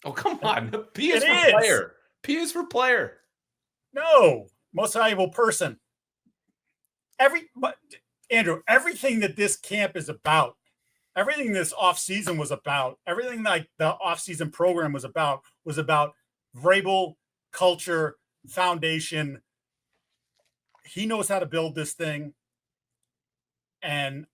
Oh, come on. P is for player. P is for player. No, most valuable person. Andrew, everything that this camp is about, everything this offseason was about, everything like the offseason program was about Vrabel, culture, foundation. He knows how to build this thing. And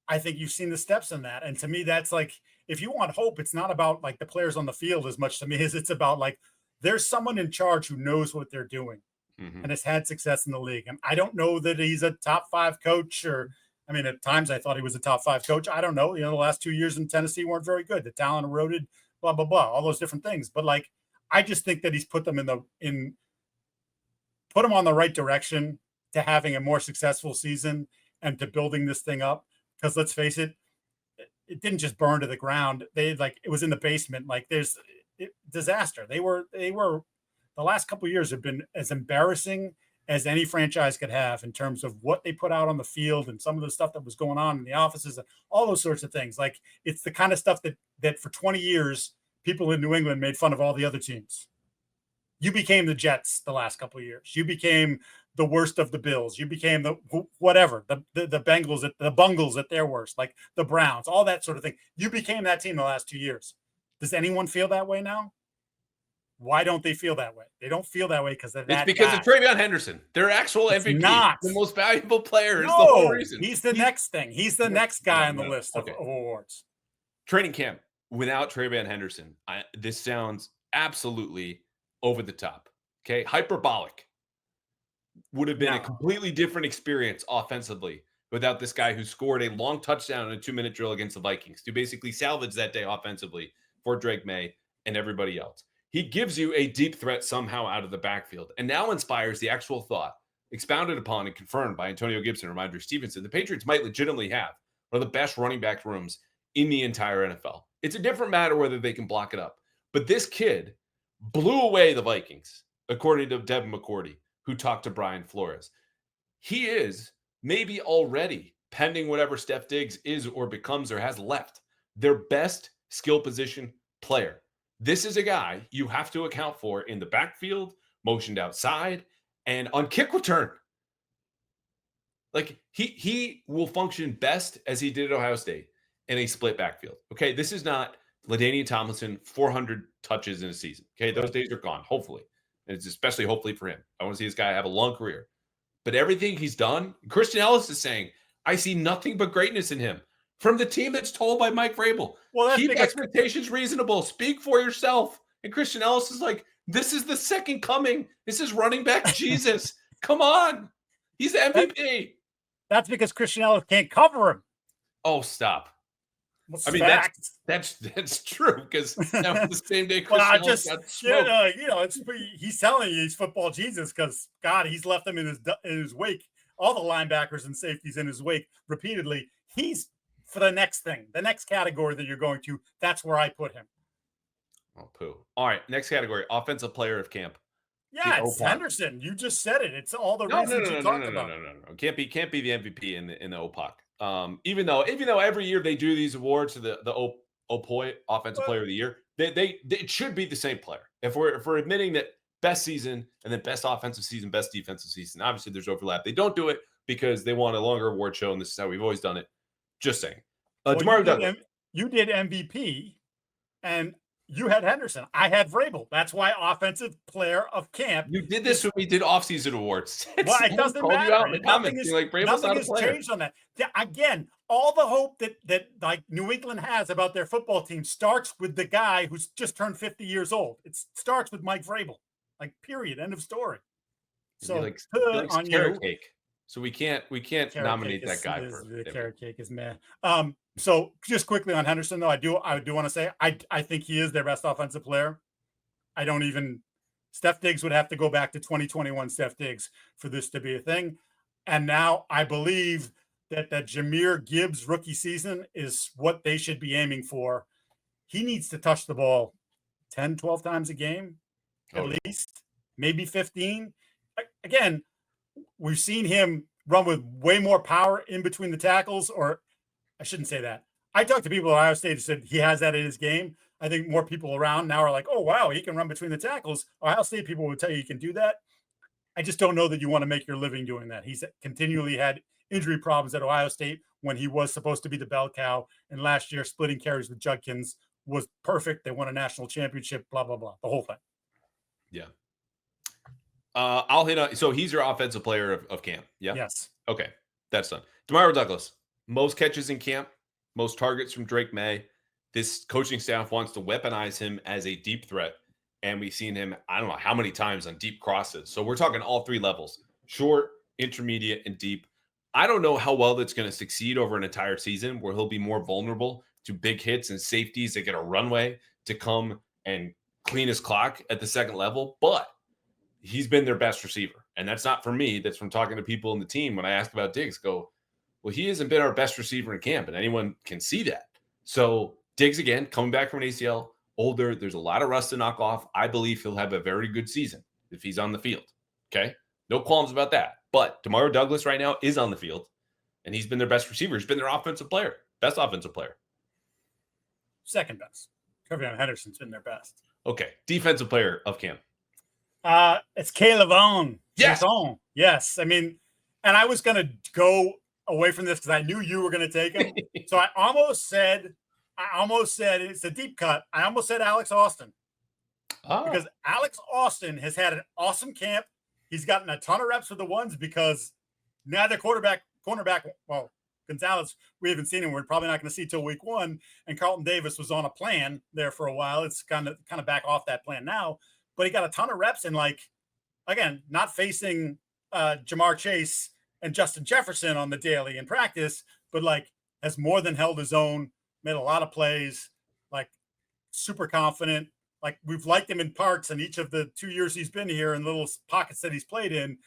I think you've seen the steps in that. And to me, that's like, if you want hope, it's not about like the players on the field as much to me as it's about like, there's someone in charge who knows what they're doing and has had success in the league. And I don't know that he's a top 5 coach, or, I mean, at times I thought he was a top 5 coach. I don't know. The last 2 years in Tennessee weren't very good. The talent eroded, blah, blah, blah, all those different things. But like, I just think that he's put them put them on the right direction to having a more successful season and to building this thing up. Because let's face it, it didn't just burn to the ground. It was in the basement. Like disaster. They were the last couple of years have been as embarrassing as any franchise could have in terms of what they put out on the field and some of the stuff that was going on in the offices and all those sorts of things. Like it's the kind of stuff that for 20 years, people in New England made fun of all the other teams. You became the Jets the last couple of years. You became the worst of the Bills. You became the Bengals, the Bungles at their worst, like the Browns, all that sort of thing. You became that team the last 2 years. Does anyone feel that way now? Why don't they feel that way? They don't feel that way because of that. It's because of TreVeyon Henderson, their actual MVP, not the most valuable player. No, is the whole reason. He's the next thing. He's the next guy on the list of awards. Training camp without TreVeyon Henderson. This sounds absolutely over the top. Okay, hyperbolic. Would have been a completely different experience offensively without this guy who scored a long touchdown in a 2-minute drill against the Vikings to basically salvage that day offensively for Drake Maye and everybody else. He gives you a deep threat somehow out of the backfield and now inspires the actual thought, expounded upon and confirmed by Antonio Gibson and Ramondre Stevenson. The Patriots might legitimately have one of the best running back rooms in the entire NFL. It's a different matter whether they can block it up. But this kid blew away the Vikings, according to Devin McCourty, who talked to Brian Flores. He is maybe already, pending whatever Steph Diggs is or becomes or has left, their best skill position player. This is a guy you have to account for in the backfield, motioned outside, and on kick return. Like he will function best as he did at Ohio State in a split backfield. Okay, this is not LaDainian Tomlinson 400 touches in a season. Okay, those days are gone, hopefully. And it's especially hopefully for him. I want to see this guy have a long career. But everything he's done, Christian Ellis is saying, I see nothing but greatness in him. From the team that's told by Mike Vrabel. Well, keep expectations reasonable. Speak for yourself. And Christian Ellis is like, this is the second coming. This is running back Jesus. Come on. He's the MVP. That's because Christian Ellis can't cover him. Oh, stop. I mean, that's true because that was the same day Christian Ellis got smoked. He's telling you he's football Jesus because, God, he's left him in his wake. All the linebackers and safeties in his wake repeatedly. He's for the next thing, the next category that you're going to, that's where I put him. Oh, poo. All right, next category, offensive player of camp. Yeah, it's Henderson. You just said it. It's all the reasons you talked about. No. Can't be the MVP in the OPOC. Even though every year they do these awards to the OPOI, Offensive Player of the Year, it should be the same player. If we're admitting that best season and then best offensive season, best defensive season, obviously there's overlap. They don't do it because they want a longer award show, and this is how we've always done it. Just saying. Demario Douglas. You did MVP, and you had Henderson. I had Vrabel. That's why offensive player of camp. You did this when we did offseason awards. Well, it doesn't matter. Nothing has changed on that. Again, all the hope that like New England has about their football team starts with the guy who's just turned 50 years old. It starts with Mike Vrabel. Like, period. End of story. So on carrot cake. So we can't nominate that guy for the carrot cake is meh. So just quickly on Henderson, though, I do want to say I think he is their best offensive player. Steph Diggs would have to go back to 2021 Steph Diggs for this to be a thing. And now I believe that Jahmyr Gibbs rookie season is what they should be aiming for. He needs to touch the ball 10, 12 times a game, at least, maybe 15. Again, we've seen him run with way more power in between the tackles, or I shouldn't say that. I talked to people at Ohio State who said he has that in his game. I think more people around now are like, oh, wow, he can run between the tackles. Ohio State people would tell you he can do that. I just don't know that you want to make your living doing that. He's continually had injury problems at Ohio State when he was supposed to be the bell cow. And last year, splitting carries with Judkins was perfect. They won a national championship, blah, blah, blah, the whole thing. Yeah. I'll hit on. So he's your offensive player of camp. Yeah. Yes. Okay. That's done. Demario Douglas, most catches in camp, most targets from Drake Maye. This coaching staff wants to weaponize him as a deep threat. And we've seen him, I don't know how many times on deep crosses. So we're talking all three levels: short, intermediate, and deep. I don't know how well that's going to succeed over an entire season where he'll be more vulnerable to big hits and safeties that get a runway to come and clean his clock at the second level. But he's been their best receiver. And that's not from me. That's from talking to people in the team. When I asked about Diggs, well, he hasn't been our best receiver in camp, and anyone can see that. So Diggs, again, coming back from an ACL, older, there's a lot of rust to knock off. I believe he'll have a very good season if he's on the field. Okay? No qualms about that. But Demario Douglas right now is on the field, and he's been their best receiver. He's been their offensive player, best offensive player. Second best. TreVeyon Henderson's been their best. Okay. Defensive player of camp. It's Callahan. Yes. Yes. I mean, and I was going to go away from this because I knew you were going to take him. So I almost said it's a deep cut. I almost said Alex Austin. Because Alex Austin has had an awesome camp. He's gotten a ton of reps with the ones because neither cornerback, well, Gonzalez, we haven't seen him. We're probably not going to see till week 1. And Carlton Davis was on a plan there for a while. It's kind of back off that plan now. But he got a ton of reps and, like, again, not facing Jamar Chase and Justin Jefferson on the daily in practice, but, like, has more than held his own, made a lot of plays, like, super confident. Like, we've liked him in parts in each of the 2 years he's been here in little pockets that he's played in,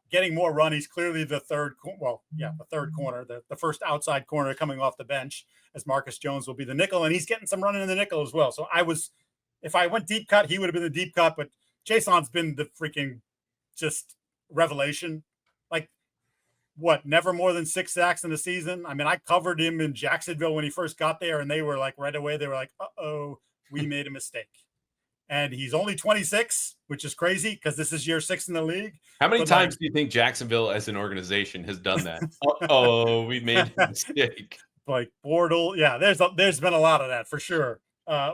getting more run. He's clearly the third corner, the first outside corner coming off the bench, as Marcus Jones will be the nickel, and he's getting some running in the nickel as well. So if I went deep cut, he would have been the deep cut, but Chaisson's been the freaking just revelation. Like, never more than 6 sacks in the season. I mean, I covered him in Jacksonville when he first got there, and they were like, right away, they were like, uh-oh, we made a mistake. And he's only 26, which is crazy because this is year 6 in the league. How many times do you think Jacksonville as an organization has done that? Uh-oh, we made a mistake. Like Bortle. Yeah, there's been a lot of that for sure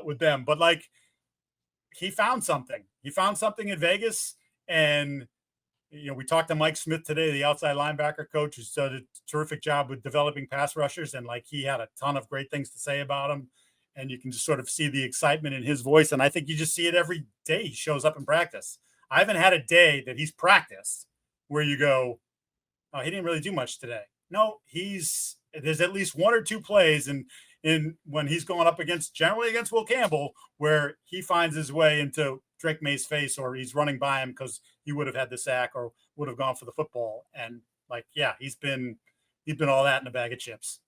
with them. But, like, he found something. He found something in Vegas. And, you know, we talked to Mike Smith today, the outside linebacker coach, who's done a terrific job with developing pass rushers. And, like, he had a ton of great things to say about him. And you can just sort of see the excitement in his voice. And I think you just see it every day he shows up in practice. I haven't had a day that he's practiced where you go, oh, he didn't really do much today. No, there's at least 1 or 2 plays in when he's going up generally against Will Campbell, where he finds his way into Drake Maye's face, or he's running by him because he would have had the sack or would have gone for the football. And, like, yeah, he's been all that in a bag of chips.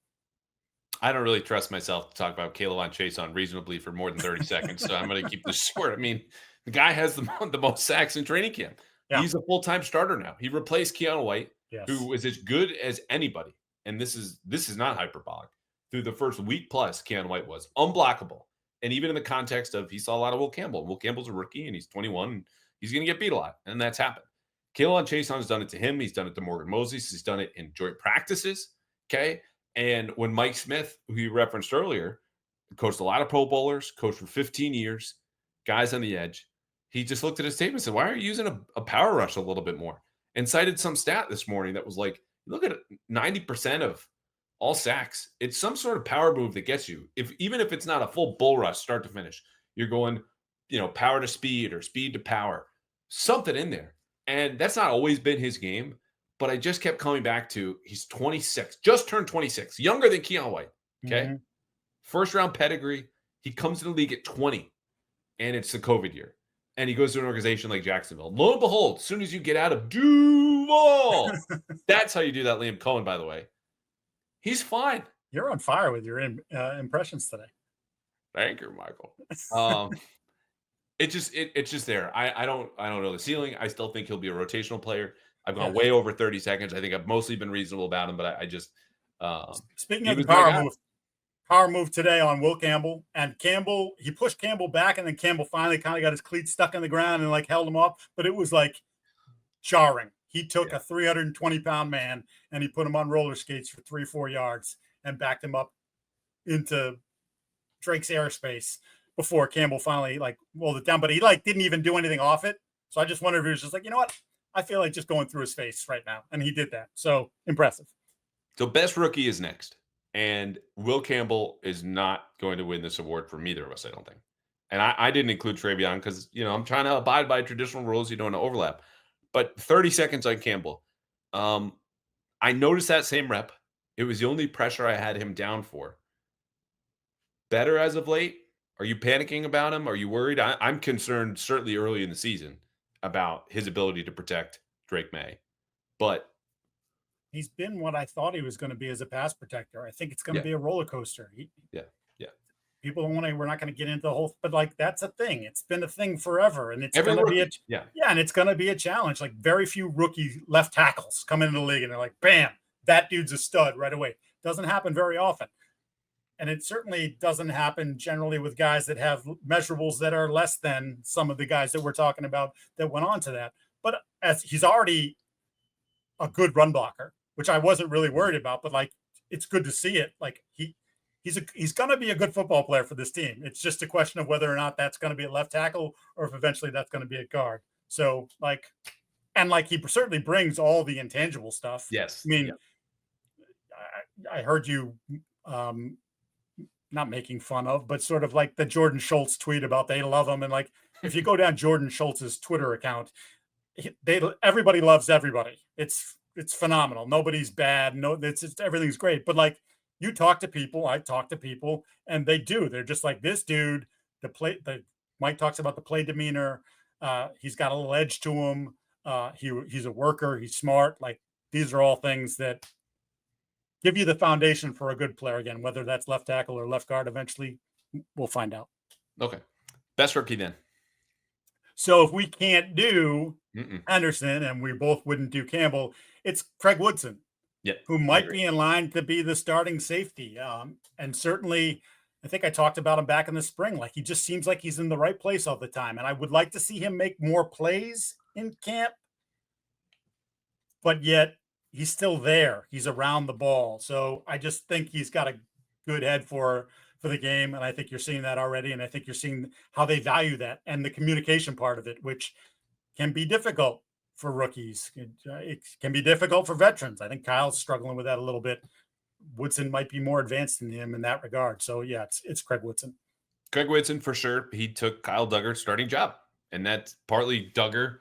I don't really trust myself to talk about Keion Chaisson reasonably for more than 30 seconds, so I'm going to keep this short. I mean, the guy has the most sacks in training camp. Yeah. He's a full-time starter now. He replaced Keion White, who is as good as anybody. And this is not hyperbolic. Through the first week plus, Keion White was unblockable. And even in the context of he saw a lot of Will Campbell. Will Campbell's a rookie and he's 21 and he's going to get beat a lot. And that's happened. Keion Chaisson has done it to him. He's done it to Morgan Moses. He's done it in joint practices. Okay. And when Mike Smith, who you referenced earlier, coached a lot of Pro Bowlers, coached for 15 years, guys on the edge, he just looked at his tape and said, why aren't you using a power rush a little bit more? And cited some stat this morning that was like, look at it, 90% of all sacks. It's some sort of power move that gets you. Even if it's not a full bull rush start to finish, you're going, power to speed or speed to power, something in there. And that's not always been his game. But I just kept coming back to he's 26, just turned 26, younger than Keion White. Okay. Mm-hmm. First round pedigree. He comes to the league at 20, and it's the COVID year. And he goes to an organization like Jacksonville. Lo and behold, as soon as you get out of Duval, that's how you do that, Liam Cohen, by the way. He's fine. You're on fire with your impressions today. Thank you, Michael. It's just there. I don't know the ceiling. I still think he'll be a rotational player. I've gone way over 30 seconds. I think I've mostly been reasonable about him, but I just speaking of the power move today on Will Campbell, and Campbell, he pushed Campbell back, and then Campbell finally kind of got his cleats stuck in the ground and like held him up, but it was like jarring. He took a 320-pound man and he put him on roller skates for 3-4 yards and backed him up into Drake's airspace before Campbell finally like rolled it down, but he like didn't even do anything off it. So I just wondered if he was just like, you know what? I feel like just going through his face right now. And he did that. So impressive. So best rookie is next. And Will Campbell is not going to win this award for neither of us, I don't think. And I didn't include TreVeyon because, I'm trying to abide by traditional rules. You don't want to overlap. But 30 seconds on Campbell. I noticed that same rep. It was the only pressure I had him down for. Better as of late? Are you panicking about him? Are you worried? I'm concerned certainly early in the season about his ability to protect Drake Maye. But he's been what I thought he was going to be as a pass protector. I think it's going to be a roller coaster. Yeah. People don't want to, we're not going to get into the whole, but like, that's a thing. It's been a thing forever. And it's going to be and it's going to be a challenge. Like very few rookie left tackles come into the league and they're like, bam, that dude's a stud right away. Doesn't happen very often. And it certainly doesn't happen generally with guys that have measurables that are less than some of the guys that we're talking about that went on to that. But as he's already a good run blocker, which I wasn't really worried about, but like, it's good to see it. Like he's going to be a good football player for this team. It's just a question of whether or not that's going to be a left tackle or if eventually that's going to be a guard. So like, and like he certainly brings all the intangible stuff. Yes. I mean, I heard you, not making fun of, but sort of like the Jordan Schultz tweet about they love him. And like, if you go down Jordan Schultz's Twitter account, everybody loves everybody. It's phenomenal. Nobody's bad. No, everything's great. But like you talk to people, I talk to people and they're just like this dude, Mike talks about the play demeanor. He's got a little edge to him. He's a worker. He's smart. Like these are all things that give you the foundation for a good player again, whether that's left tackle or left guard. Eventually we'll find out. Okay. Best rookie then. So if we can't do Henderson and we both wouldn't do Campbell, it's Craig Woodson, who might be in line to be the starting safety. And certainly I think I talked about him back in the spring. Like he just seems like he's in the right place all the time. And I would like to see him make more plays in camp, but yet he's still there. He's around the ball. So I just think he's got a good head for the game. And I think you're seeing that already. And I think you're seeing how they value that and the communication part of it, which can be difficult for rookies. It can be difficult for veterans. I think Kyle's struggling with that a little bit. Woodson might be more advanced than him in that regard. So yeah, it's Craig Woodson. Craig Woodson for sure. He took Kyle Dugger's starting job, and that's partly Dugger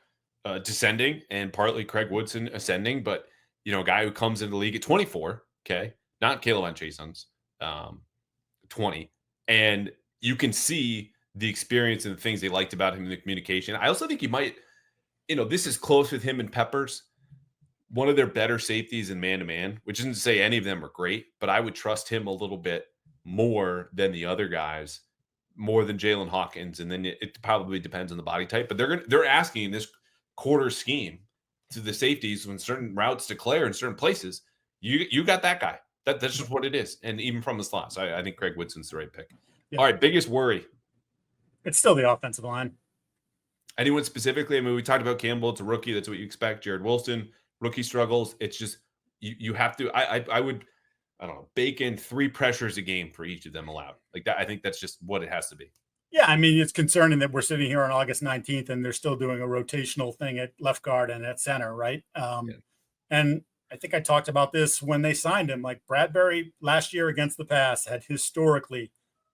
descending and partly Craig Woodson ascending. But a guy who comes into the league at 24, okay, not Keion Chaisson's 20, and you can see the experience and the things they liked about him in the communication. I also think he might, this is close with him and Peppers. One of their better safeties in man-to-man, which isn't to say any of them are great, but I would trust him a little bit more than the other guys, more than Jalen Hawkins. And then it probably depends on the body type, but they're asking in this quarter scheme to the safeties when certain routes declare in certain places, you got that guy. That's just what it is. And even from the slots, I think Craig Woodson's the right pick. Yeah. All right, biggest worry. It's still the offensive line. Anyone specifically? I mean, we talked about Campbell. It's a rookie. That's what you expect. Jared Wilson, rookie struggles. It's just you have to. I would, I don't know, bake in 3 pressures a game for each of them allowed. Like that. I think that's just what it has to be. Yeah, I mean, it's concerning that we're sitting here on August 19th and they're still doing a rotational thing at left guard and at center, right? And I think I talked about this when they signed him. Like Bradbury last year against the pass had historically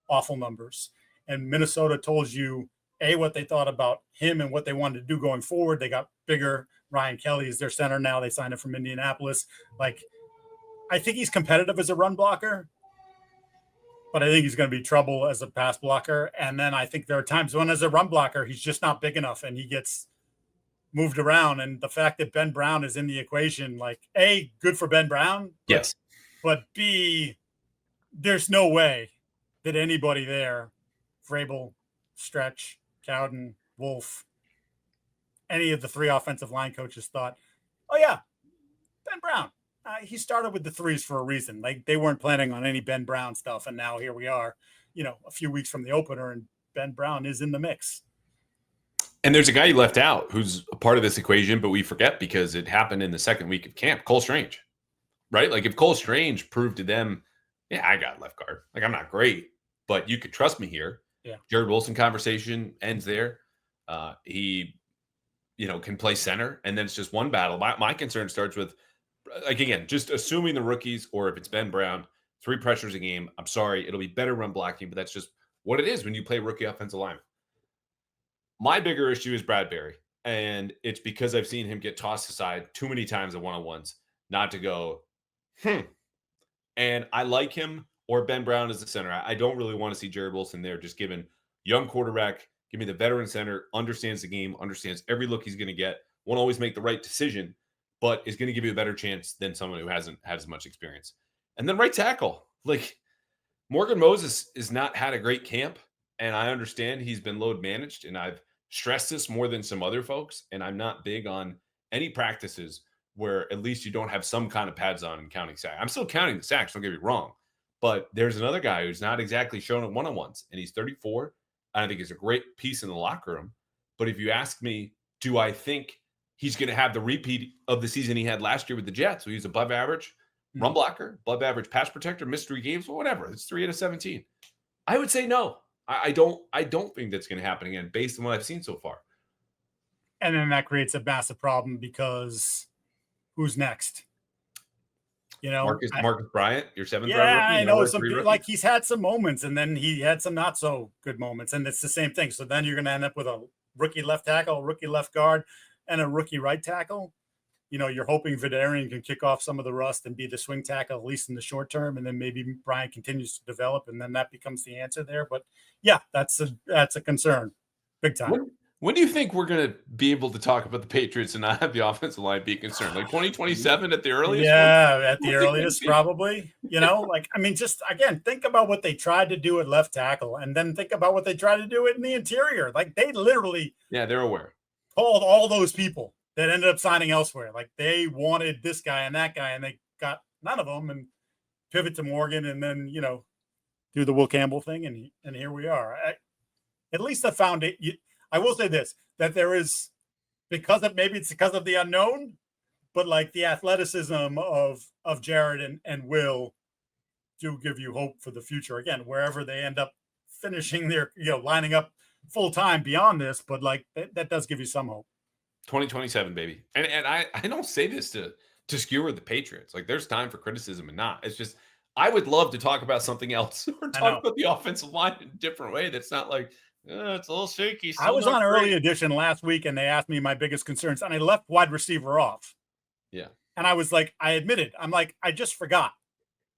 awful numbers. And Minnesota told you, what they thought about him and what they wanted to do going forward. They got bigger. Ryan Kelly is their center now. They signed him from Indianapolis. Like, I think he's competitive as a run blocker, but I think he's going to be trouble as a pass blocker. And then I think there are times when as a run blocker, he's just not big enough and he gets moved around. And the fact that Ben Brown is in the equation, like, A, good for Ben Brown. Yes. But B, there's no way that anybody there, Vrabel, Stretch, Cowden, Wolf, any of the 3 offensive line coaches thought, oh, yeah, Ben Brown. He started with the 3s for a reason. Like, they weren't planning on any Ben Brown stuff. And now here we are, a few weeks from the opener, and Ben Brown is in the mix. And there's a guy you left out who's a part of this equation, but we forget because it happened in the second week of camp, Cole Strange, right? Like if Cole Strange proved to them, yeah, I got left guard. Like I'm not great, but you could trust me here. Yeah. Jared Wilson conversation ends there. He, can play center, and then it's just one battle. My concern starts with, like, again, just assuming the rookies, or if it's Ben Brown, 3 pressures a game. I'm sorry, it'll be better run blocking, but that's just what it is when you play rookie offensive lineman. My bigger issue is Bradbury, and it's because I've seen him get tossed aside too many times at one-on-ones not to go, And I like him or Ben Brown as the center. I don't really want to see Jared Wilson there, just given young quarterback, give me the veteran center, understands the game, understands every look he's going to get, won't always make the right decision, but is going to give you a better chance than someone who hasn't had as much experience. And then right tackle. Like, Morgan Moses has not had a great camp, and I understand he's been load managed, and I've stressed this more than some other folks, and I'm not big on any practices where at least you don't have some kind of pads on and counting sacks. I'm still counting the sacks, don't get me wrong, but there's another guy who's not exactly shown at one-on-ones, and he's 34. I think he's a great piece in the locker room. But if you ask me, do I think he's going to have the repeat of the season he had last year with the Jets? So he's above average run blocker, above average pass protector, missed 3 games, well, whatever. It's 3 out of 17. I would say no. I don't think that's going to happen again based on what I've seen so far. And then that creates a massive problem because who's next? Marcus Bryant, your 7th round rookie. I know. Like he's had some moments, and then he had some not so good moments, and it's the same thing. So then you're going to end up with a rookie left tackle, a rookie left guard, and a rookie right tackle. You're hoping Vidarian can kick off some of the rust and be the swing tackle, at least in the short term, and then maybe Bryant continues to develop, and then that becomes the answer there. But yeah, that's a concern, big time. When do you think we're going to be able to talk about the Patriots and not have the offensive line be concerned? Like 2027 at the earliest? Yeah, at the earliest, probably. Just, again, think about what they tried to do at left tackle, and then think about what they tried to do in the interior. Like, they literally they're aware. Called all those people that ended up signing elsewhere. Like, they wanted this guy and that guy, and they got none of them, and pivot to Morgan, and then, do the Will Campbell thing, and here we are. At least I found it. I will say this, that there is, because of the unknown, but like the athleticism of Jared and Will do give you hope for the future. Again, wherever they end up finishing their, lining up full time beyond this, but like that does give you some hope. 2027, baby. And I don't say this to skewer the Patriots. Like, there's time for criticism and not. It's just, I would love to talk about something else or talk about the offensive line in a different way. That's not like, it's a little shaky. I was on Early Edition last week, and they asked me my biggest concerns, and I left wide receiver off. Yeah. And I was like, I admitted, I'm like, I just forgot.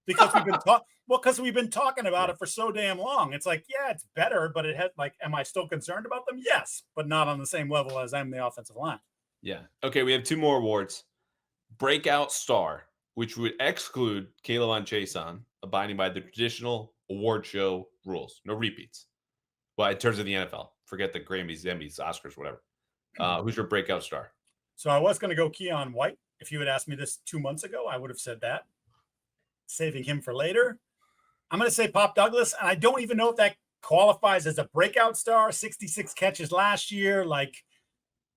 Because we've been talking about it for so damn long. It's like, yeah, it's better, but it had, like, am I still concerned about them? Yes, but not on the same level as I'm the offensive line. Yeah. Okay, we have 2 more awards. Breakout Star, which would exclude Keion Chaisson, abiding by the traditional award show rules. No repeats. Well, in terms of the NFL, forget the Grammys, Emmys, Oscars, whatever. Who's your breakout star? So I was going to go Keion White. If you had asked me this 2 months ago, I would have said that. Saving him for later. I'm going to say Pop Douglas, and I don't even know if that qualifies as a breakout star, 66 catches last year. Like,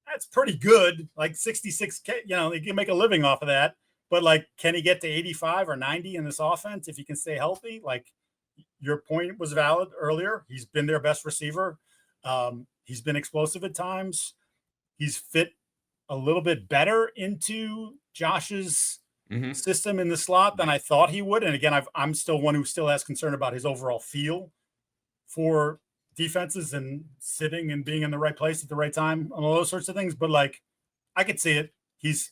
that's pretty good. Like 66, you can make a living off of that. But like, can he get to 85 or 90 in this offense if he can stay healthy? Like, your point was valid earlier. He's been their best receiver. He's been explosive at times. He's fit a little bit better into Josh's system in the slot than I thought he would. And again, I'm still one who still has concern about his overall feel for defenses and sitting and being in the right place at the right time and all those sorts of things. But like, I could see it. He's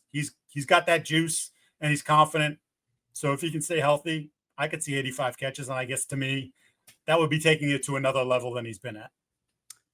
got that juice and he's confident. So if he can stay healthy, I could see 85 catches. And I guess to me, that would be taking it to another level than he's been at.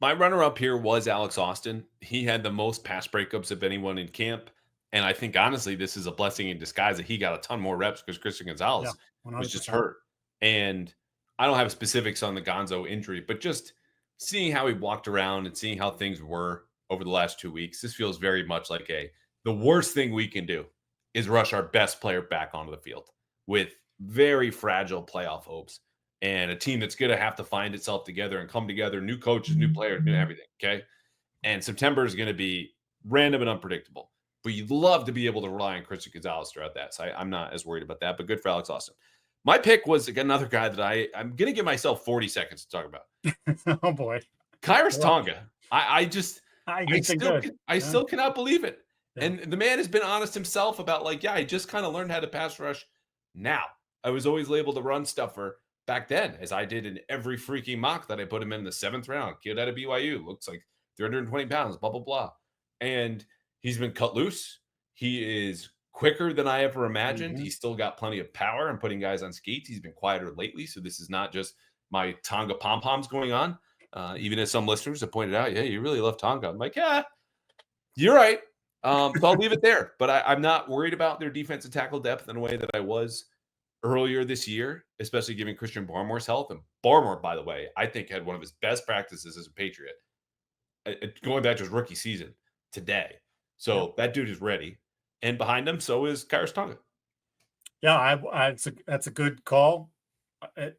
My runner-up here was Alex Austin. He had the most pass breakups of anyone in camp. And I think, honestly, this is a blessing in disguise that he got a ton more reps because Christian Gonzalez was just hurt. And I don't have specifics on the Gonzo injury, but just seeing how he walked around and seeing how things were over the last 2 weeks, this feels very much like the worst thing we can do is rush our best player back onto the field with very fragile playoff hopes. And a team that's going to have to find itself together and come together, new coaches, new players, new everything, okay? And September is going to be random and unpredictable. But you'd love to be able to rely on Christian Gonzalez throughout that. So I'm not as worried about that, but good for Alex Austin. My pick was, again, another guy that I'm going to give myself 40 seconds to talk about. Oh, boy. Khyiris Tonga. I still cannot believe it. Yeah. And the man has been honest himself about I just kind of learned how to pass rush now. I was always labeled a run stuffer back then, as I did in every freaking mock that I put him in the 7th round. Kid out of BYU, looks like 320 pounds, blah, blah, blah. And he's been cut loose. He is quicker than I ever imagined. He's still got plenty of power and putting guys on skates. He's been quieter lately. So this is not just my Tonga pom-poms going on. Even as some listeners have pointed out, yeah, you really love Tonga. I'm like, yeah, you're right. So I'll leave it there. But I'm not worried about their defensive tackle depth in a way that I was earlier this year, especially given Christian Barmore's health. And Barmore, by the way, I think had one of his best practices as a Patriot, going back to his rookie season today. So that dude is ready. And behind him, so is Khyiris Tonga. Yeah, that's a good call.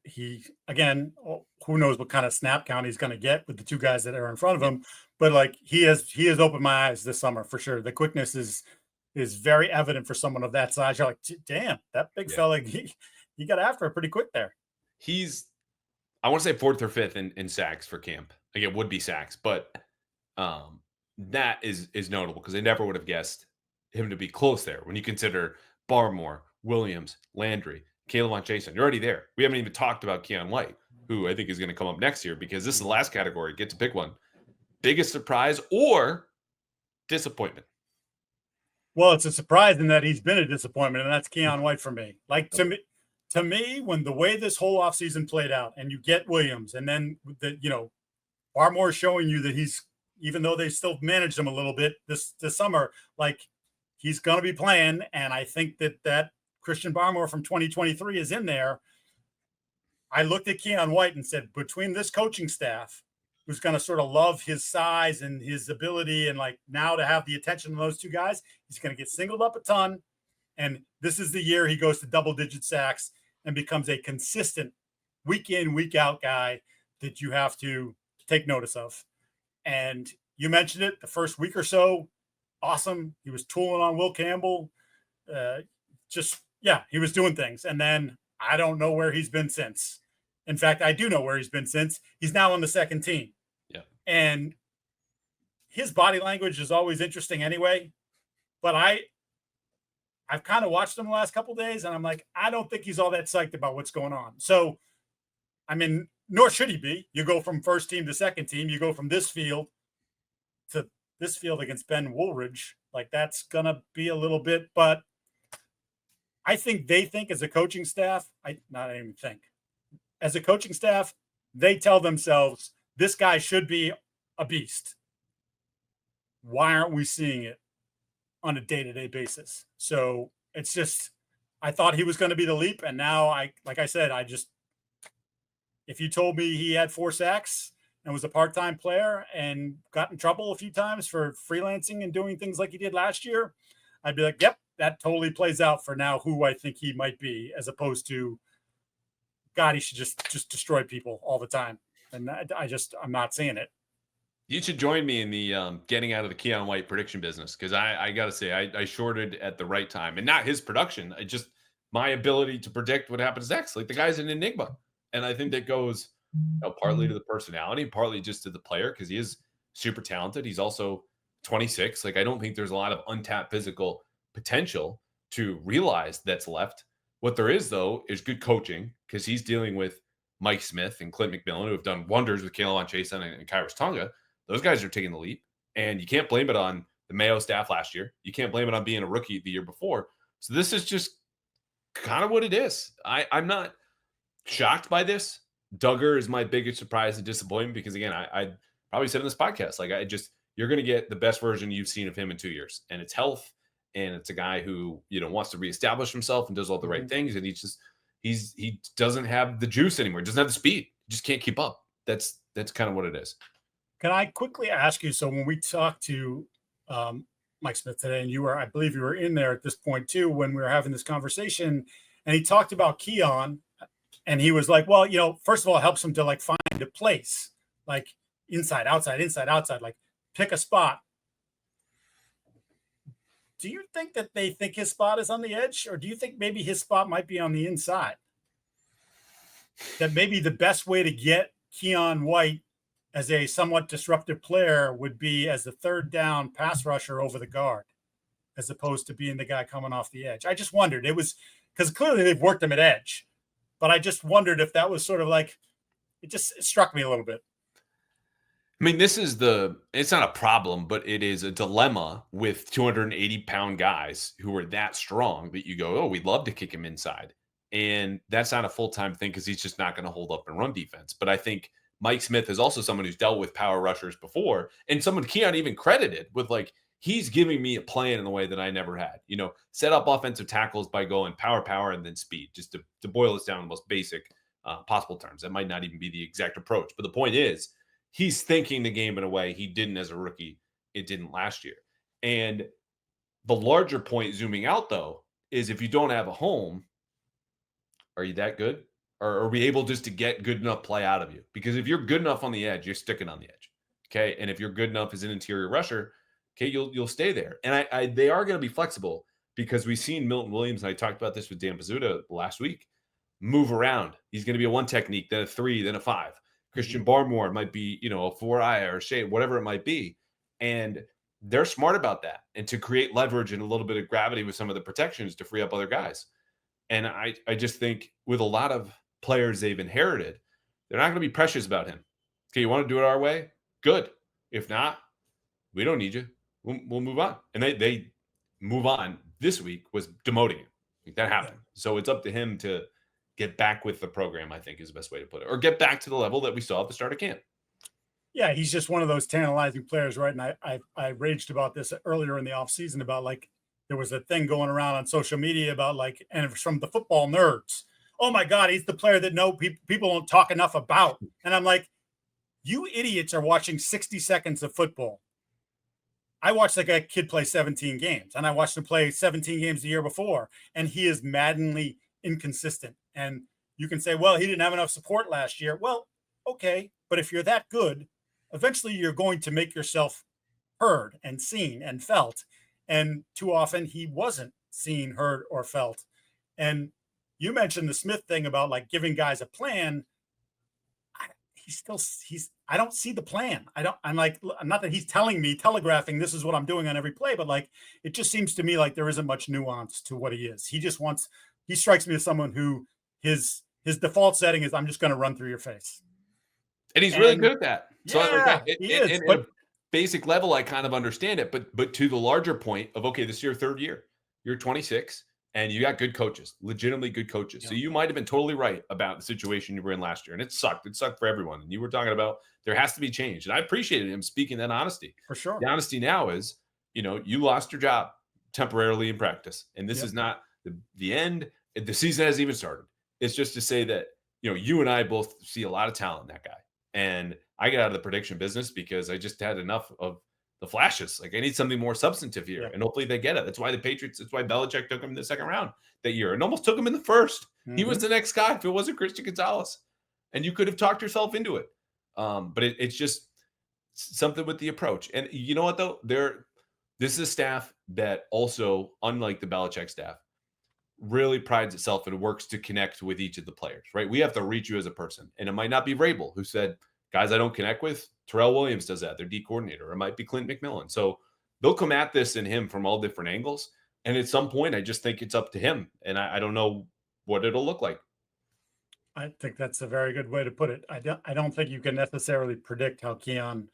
He, again, who knows what kind of snap count he's going to get with the two guys that are in front of him. But he has opened my eyes this summer for sure. The quickness is very evident for someone of that size. You're like, damn, that big fella, he got after it pretty quick there. He's, I want to say 4th or 5th in sacks for camp. It would be sacks, but that is notable because they never would have guessed him to be close there when you consider Barmore, Williams, Landry, Caleb Chaisson. You're already there. We haven't even talked about Keion White, who I think is going to come up next year because this is the last category. Get to pick one. Biggest surprise or disappointment? Well, it's a surprise in that he's been a disappointment, and that's Keion White for me. Like, to me, when the way this whole offseason played out and you get Williams and then Barmore showing you that he's, even though they still managed him a little bit this summer, like, he's going to be playing. And I think that Christian Barmore from 2023 is in there. I looked at Keion White and said, between this coaching staff, who's going to sort of love his size and his ability, and like now to have the attention of those two guys, he's going to get singled up a ton. And this is the year he goes to double-digit sacks and becomes a consistent week in, week out guy that you have to take notice of. And you mentioned it, the first week or so, awesome. He was tooling on Will Campbell. He was doing things. And then I don't know where he's been since. In fact, I do know where he's been since. He's now on the second team. Yeah. And his body language is always interesting anyway. But I've kind of watched him the last couple of days, and I'm like, I don't think he's all that psyched about what's going on. So, I mean, nor should he be. You go from first team to second team. You go from this field to this field against Ben Woolridge. Like, that's going to be a little bit, but I think they think as a coaching staff, as a coaching staff, they tell themselves, this guy should be a beast. Why aren't we seeing it on a day-to-day basis? So it's just, I thought he was going to be the leap. And now if you told me he had 4 sacks and was a part-time player and got in trouble a few times for freelancing and doing things like he did last year, I'd be like, yep, that totally plays out for now who I think he might be, as opposed to, God, he should just destroy people all the time. And I'm not seeing it. You should join me in the getting out of the Keion White prediction business, because I got to say, I shorted at the right time, and not his production. I just my ability to predict what happens next. Like, the guy's an enigma, and I think that goes partly to the personality, partly just to the player, because he is super talented. He's also 26. Like, I don't think there's a lot of untapped physical potential to realize that's left. What there is, though, is good coaching, because he's dealing with Mike Smith and Clint McMillan, who have done wonders with Callahan, Chaisson, and Khyiris Tonga. Those guys are taking the leap, and you can't blame it on the Mayo staff last year. You can't blame it on being a rookie the year before. So this is just kind of what it is. I'm not shocked by this. Dugger is my biggest surprise and disappointment, because, again, I probably said in this podcast, like, you're going to get the best version you've seen of him in 2 years, and it's health, and it's a guy who, wants to reestablish himself and does all the right things, and he doesn't have the juice anymore. He doesn't have the speed. He just can't keep up. That's kind of what it is. Can I quickly ask you? So when we talked to Mike Smith today, and I believe you were in there at this point too, when we were having this conversation, and he talked about Keion, and he was like, well, first of all, it helps him to like find a place, like inside, outside, like pick a spot. Do you think that they think his spot is on the edge, or do you think maybe his spot might be on the inside? That maybe the best way to get Keion White as a somewhat disruptive player would be as the third down pass rusher over the guard, as opposed to being the guy coming off the edge. I just wondered. It was because clearly they've worked him at edge, but I just wondered if that was sort of like, it struck me a little bit. I mean, it's not a problem, but it is a dilemma with 280-pound guys who are that strong that you go, oh, we'd love to kick him inside. And that's not a full-time thing, because he's just not going to hold up in run defense. But I think Mike Smith is also someone who's dealt with power rushers before, and someone Keion even credited with, like, he's giving me a plan in a way that I never had. Set up offensive tackles by going power, and then speed, just to boil this down in the most basic possible terms. That might not even be the exact approach. But the point is, he's thinking the game in a way he didn't as a rookie. It didn't last year. And the larger point, zooming out, though, is if you don't have a home, are you that good? Or are we able just to get good enough play out of you? Because if you're good enough on the edge, you're sticking on the edge. Okay. And if you're good enough as an interior rusher, okay, you'll stay there. And they are going to be flexible, because we've seen Milton Williams, and I talked about this with Dan Pizzuta last week, move around. He's going to be a 1 technique, then a 3, then a 5. Christian Barmore might be, a 4-eye or a shade, whatever it might be. And they're smart about that, and to create leverage and a little bit of gravity with some of the protections to free up other guys. And I just think with a lot of players they've inherited, they're not going to be precious about him. Okay, you want to do it our way? Good. If not, we don't need you. We'll move on. And they move on this week was demoting him. Like, that happened. So it's up to him to get back with the program, I think, is the best way to put it, or get back to the level that we saw at the start of camp. Yeah, he's just one of those tantalizing players, right? And I raged about this earlier in the offseason about, like, there was a thing going around on social media about, like, and it was from the football nerds. Oh my God, he's the player that people don't talk enough about. And I'm like, you idiots are watching 60 seconds of football. I watched like a kid play 17 games, and I watched him play 17 games the year before, and he is maddeningly inconsistent. And you can say, well, he didn't have enough support last year. Well, okay, but if you're that good, eventually you're going to make yourself heard and seen and felt. And too often he wasn't seen, heard, or felt. And you mentioned the Smith thing about, like, giving guys a plan. I don't see the plan. I'm not that he's telegraphing this is what I'm doing on every play, but, like, it just seems to me like there isn't much nuance to what he is. He strikes me as someone who his default setting is, I'm just going to run through your face. And he's really good at that. So he is. But basic level, I kind of understand it, but to the larger point of, okay, this is your third year, you're 26, and you got good coaches, legitimately good coaches. Yeah. So you might have been totally right about the situation you were in last year, and it sucked. It sucked for everyone. And you were talking about there has to be change, and I appreciated him speaking that honesty. For sure. The honesty now is, you lost your job temporarily in practice, and this is not the end. The season hasn't even started. It's just to say that, you and I both see a lot of talent in that guy. And I got out of the prediction business because I just had enough of the flashes. Like, I need something more substantive here. And hopefully they get it. That's why that's why Belichick took him in the second round that year and almost took him in the first. Mm-hmm. He was the next guy if it wasn't Christian Gonzalez. And you could have talked yourself into it. But it's just something with the approach. And you know what, though? This is a staff that also, unlike the Belichick staff, really prides itself and works to connect with each of the players, right? We have to reach you as a person. And it might not be Vrabel who said, guys I don't connect with. Terrell Williams does that, their D coordinator. It might be Clint McMillan. So they'll come at this and him from all different angles. And at some point, I just think it's up to him. And I don't know what it'll look like. I think that's a very good way to put it. I don't think you can necessarily predict how Keion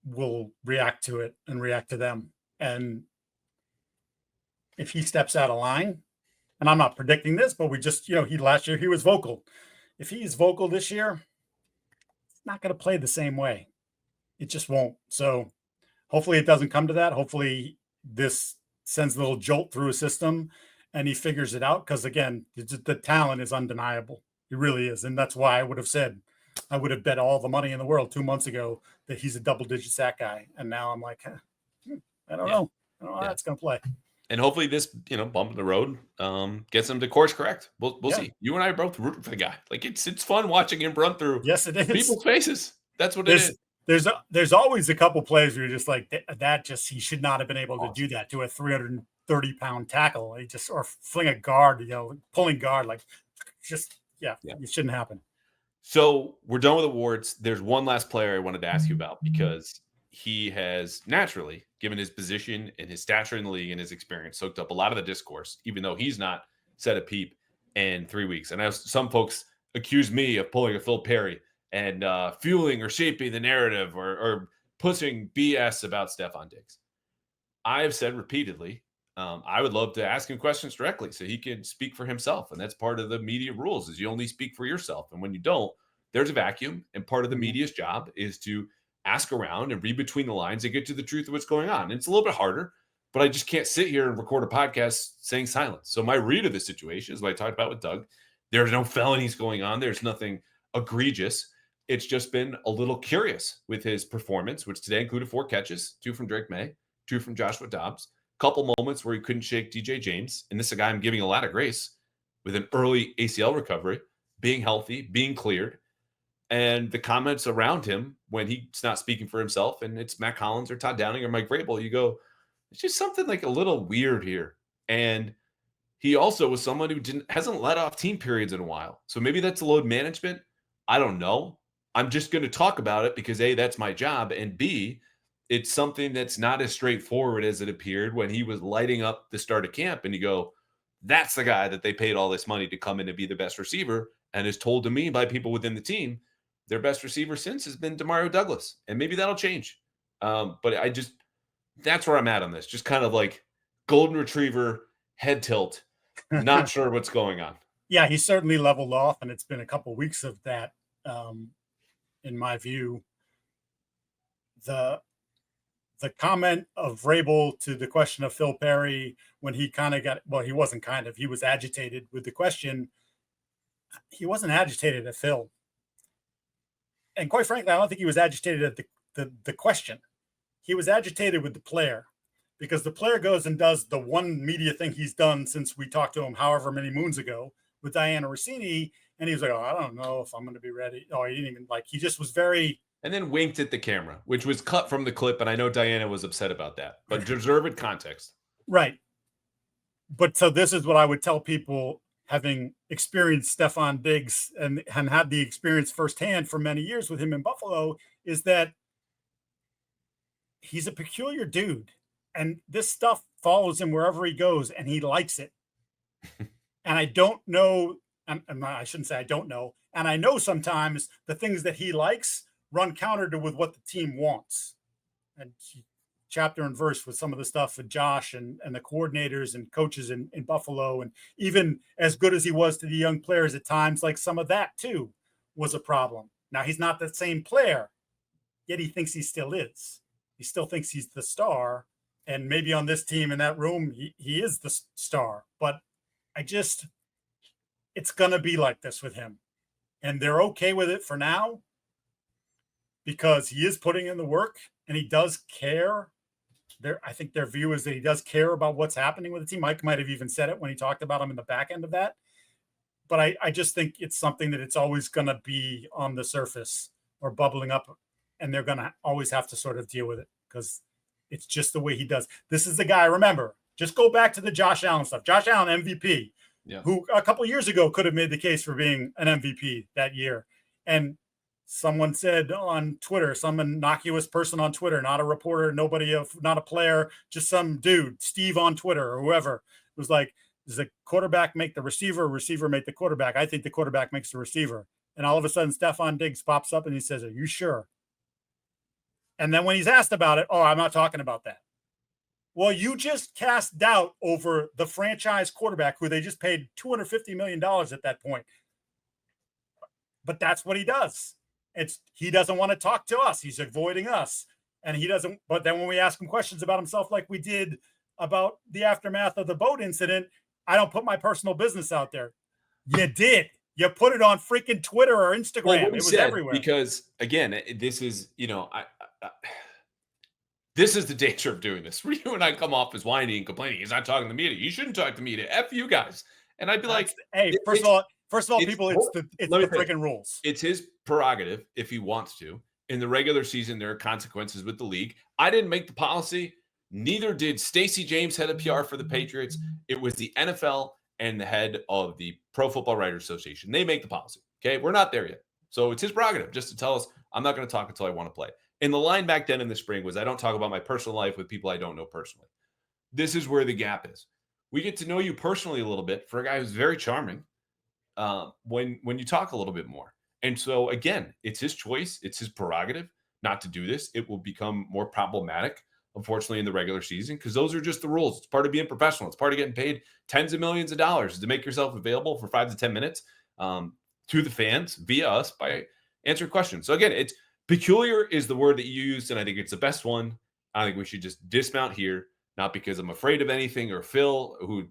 will react to it and react to them. And if he steps out of line, and I'm not predicting this, but we just, last year he was vocal. If he's vocal this year, it's not going to play the same way. It just won't. So hopefully it doesn't come to that. Hopefully this sends a little jolt through his system and he figures it out. Because again, the talent is undeniable. It really is. And that's why I would have bet all the money in the world 2 months ago that he's a double-digit sack guy. And now I'm like, I don't know. I don't know how that's going to play. And hopefully this, bump in the road gets him to course correct. We'll see. You and I are both rooting for the guy. Like it's fun watching him run through people's faces. That's what it is. There's always a couple plays where you're just like he should not have been able to do that to a 330-pound tackle. Or fling a guard, pulling guard, it shouldn't happen. So we're done with awards. There's one last player I wanted to ask you about because he has naturally, given his position and his stature in the league and his experience, soaked up a lot of the discourse, even though he's not said a peep in 3 weeks. And some folks accuse me of pulling a Phil Perry and fueling or shaping the narrative or pushing BS about Stefon Diggs. I have said repeatedly, I would love to ask him questions directly so he can speak for himself. And that's part of the media rules is you only speak for yourself. And when you don't, there's a vacuum. And part of the media's job is to ask around and read between the lines and get to the truth of what's going on. And it's a little bit harder, but I just can't sit here and record a podcast saying silence. So my read of the situation is what I talked about with Doug. There's no felonies going on. There's nothing egregious. It's just been a little curious with his performance, which today included 4 catches, 2 from Drake Maye, 2 from Joshua Dobbs, a couple moments where he couldn't shake DJ James. And this is a guy I'm giving a lot of grace with an early ACL recovery, being healthy, being cleared. And the comments around him when he's not speaking for himself and it's Matt Collins or Todd Downing or Mike Vrabel, you go, it's just something like a little weird here. And he also was someone who hasn't let off team periods in a while. So maybe that's a load management. I don't know. I'm just going to talk about it because A, that's my job. And B, it's something that's not as straightforward as it appeared when he was lighting up the start of camp. And you go, that's the guy that they paid all this money to come in and be the best receiver and is told to me by people within the team. Their best receiver since has been Demario Douglas, and maybe that'll change. But that's where I'm at on this. Just kind of like golden retriever, head tilt, not sure what's going on. Yeah, he's certainly leveled off, and it's been a couple of weeks of that. In my view, the comment of Vrabel to the question of Phil Perry when he he wasn't he was agitated with the question. He wasn't agitated at Phil. And quite frankly, I don't think he was agitated at the question. He was agitated with the player because the player goes and does the one media thing he's done since we talked to him however many moons ago with Diana Rossini. And he was like, I don't know if I'm going to be ready. Oh, he didn't even he just was very. And then winked at the camera, which was cut from the clip. And I know Diana was upset about that, but deserved context. Right. But so this is what I would tell people having experienced Stefon Diggs and had the experience firsthand for many years with him in Buffalo, is that he's a peculiar dude. And this stuff follows him wherever he goes, and he likes it. And I don't know, I shouldn't say I don't know, and I know sometimes the things that he likes run counter to with what the team wants. And chapter and verse with some of the stuff with Josh and the coordinators and coaches in Buffalo. And even as good as he was to the young players at times, like some of that too was a problem. Now he's not the same player, yet he thinks he still is. He still thinks he's the star. And maybe on this team in that room, he is the star. But it's going to be like this with him. And they're okay with it for now because he is putting in the work and he does care. I think their view is that he does care about what's happening with the team. Mike might have even said it when he talked about him in the back end of that. but I just think it's something that it's always going to be on the surface or bubbling up, and they're going to always have to sort of deal with it because it's just the way he does. This is the guy, remember, just go back to the Josh Allen stuff. Josh Allen, MVP, who a couple of years ago could have made the case for being an MVP that year. And someone said on Twitter, some innocuous person on Twitter, not a reporter, not a player, just some dude, Steve on Twitter or whoever, was like, does the quarterback make the receiver, or receiver make the quarterback? I think the quarterback makes the receiver. And all of a sudden, Stefon Diggs pops up and he says, are you sure? And then when he's asked about it, oh, I'm not talking about that. Well, you just cast doubt over the franchise quarterback who they just paid $250 million at that point. But that's what he does. He doesn't want to talk to us. He's avoiding us. And he doesn't. But then when we ask him questions about himself, like we did about the aftermath of the boat incident, I don't put my personal business out there. You did. You put it on freaking Twitter or Instagram. Well, it was everywhere. Because again, this is, this is the danger of doing this. Where you and I come off as whiny and complaining. He's not talking to the media. You shouldn't talk to the media. F you guys. And I'd be like, hey, first of all, people, it's the freaking rules. It's his prerogative if he wants to. In the regular season, there are consequences with the league. I didn't make the policy. Neither did Stacey James, head of PR for the Patriots. It was the NFL and the head of the Pro Football Writers Association. They make the policy. Okay, we're not there yet. So it's his prerogative just to tell us, I'm not going to talk until I want to play. And the line back then in the spring was, I don't talk about my personal life with people I don't know personally. This is where the gap is. We get to know you personally a little bit for a guy who's very charming when you talk a little bit more. And so, again, it's his choice. It's his prerogative not to do this. It will become more problematic, unfortunately, in the regular season because those are just the rules. It's part of being professional. It's part of getting paid tens of millions of dollars to make yourself available for 5 to 10 minutes to the fans via us by answering questions. So, again, it's peculiar is the word that you used, and I think it's the best one. I think we should just dismount here, not because I'm afraid of anything or Phil, who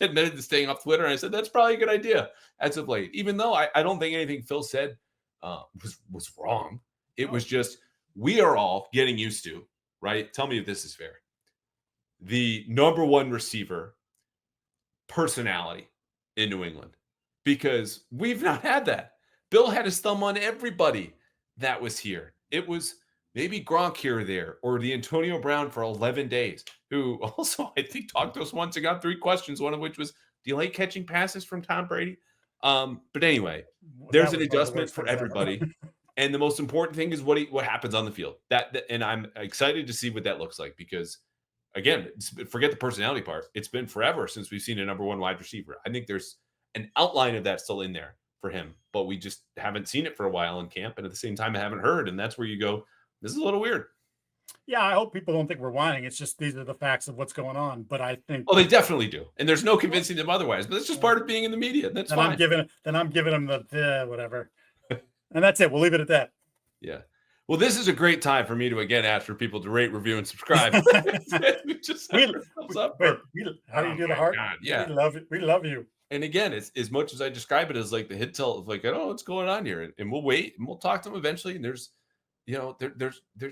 admitted to staying off Twitter. And I said, that's probably a good idea as of late, even though I don't think anything Phil said was wrong. It was just, we are all getting used to, right? Tell me if this is fair. The number one receiver personality in New England, because we've not had that. Bill had his thumb on everybody that was here. It was maybe Gronk here or there, or the Antonio Brown for 11 days, who also, I think, talked to us once and got 3 questions, one of which was, do you like catching passes from Tom Brady? But anyway, there's an adjustment for everybody. And the most important thing is what happens on the field. And I'm excited to see what that looks like because, again, forget the personality part. It's been forever since we've seen a number one wide receiver. I think there's an outline of that still in there for him, but we just haven't seen it for a while in camp. And at the same time, I haven't heard. And that's where you go, this is a little weird. Yeah, I hope people don't think we're whining. It's just these are the facts of what's going on. But I think they definitely do, and there's no convincing them otherwise. But it's just part of being in the media. That's fine. I'm giving them the whatever, and that's it. We'll leave it at that. Yeah. Well, this is a great time for me to again ask for people to rate, review, and subscribe. How do you do the heart? God, yeah, we love it. We love you. And again, it's as much as I describe it as like the hit tell of like, oh, what's going on here, and we'll wait and we'll talk to them eventually. And there's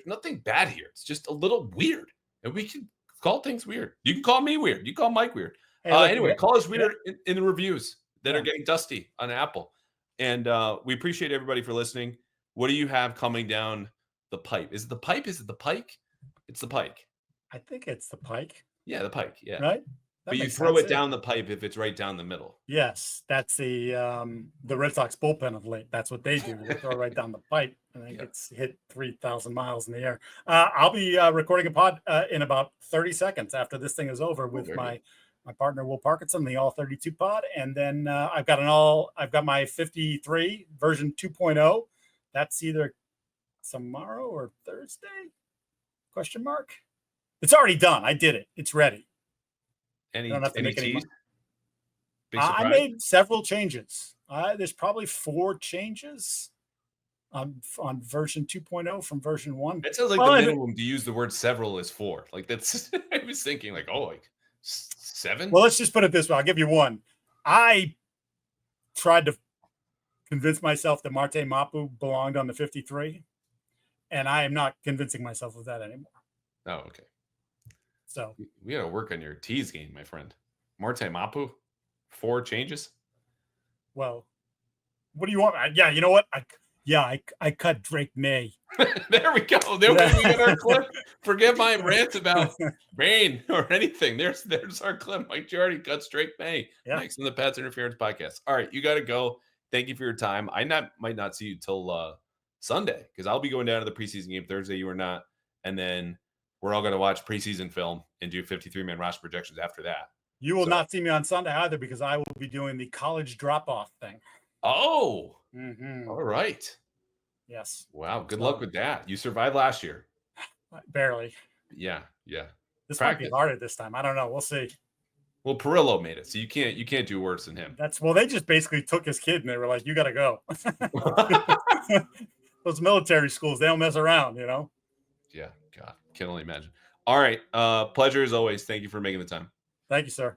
nothing bad here. It's just a little weird, and we can call things weird. You can call me weird. You call Mike weird. Hey, anyway, call us weird in the reviews that are getting dusty on Apple. And we appreciate everybody for listening. What do you have coming down the pipe? Is it the pipe? Is it the pike? It's the pike. I think it's the pike. Yeah, the pike. Yeah. Right. But you throw it down the pipe if it's right down the middle. Yes, that's the Red Sox bullpen of late. That's what they do. They throw it right down the pipe, and it gets hit 3,000 miles in the air. I'll be recording a pod in about 30 seconds after this thing is over with my partner Will Parkinson, the All 32 pod, and then I've got my 53 version 2.0. That's either tomorrow or Thursday? Question mark. It's already done. I did it. It's ready. Any tease? I made several changes. There's probably 4 changes on version 2.0 from version 1. That sounds like the minimum to use the word several is 4. Like that's I was thinking like 7. Well, let's just put it this way. I'll give you one. I tried to convince myself that Marte Mapu belonged on the 53, and I am not convincing myself of that anymore. Oh, okay. So we got to work on your tease game, my friend. Marte Mapu, 4 changes. Well, what do you want? Yeah, you know what? I cut Drake Maye. There we go. There we got our clip. Forget my rant about rain or anything. There's our clip. Mike Giardi cuts Drake Maye. Yeah. Next on the Pats Interference Podcast. All right, you got to go. Thank you for your time. I might not see you till Sunday because I'll be going down to the preseason game Thursday. You are not, and then we're all going to watch preseason film and do 53-man roster projections after that. You will not see me on Sunday either because I will be doing the college drop-off thing. Oh, all right. Yes. Wow. Good luck with that. You survived last year. Barely. Yeah. This might be harder this time. I don't know. We'll see. Well, Perillo made it, so you can't do worse than him. They just basically took his kid and they were like, "You got to go." Those military schools, they don't mess around, you know. Yeah. God, can only imagine. All right. Pleasure as always. Thank you for making the time. Thank you, sir.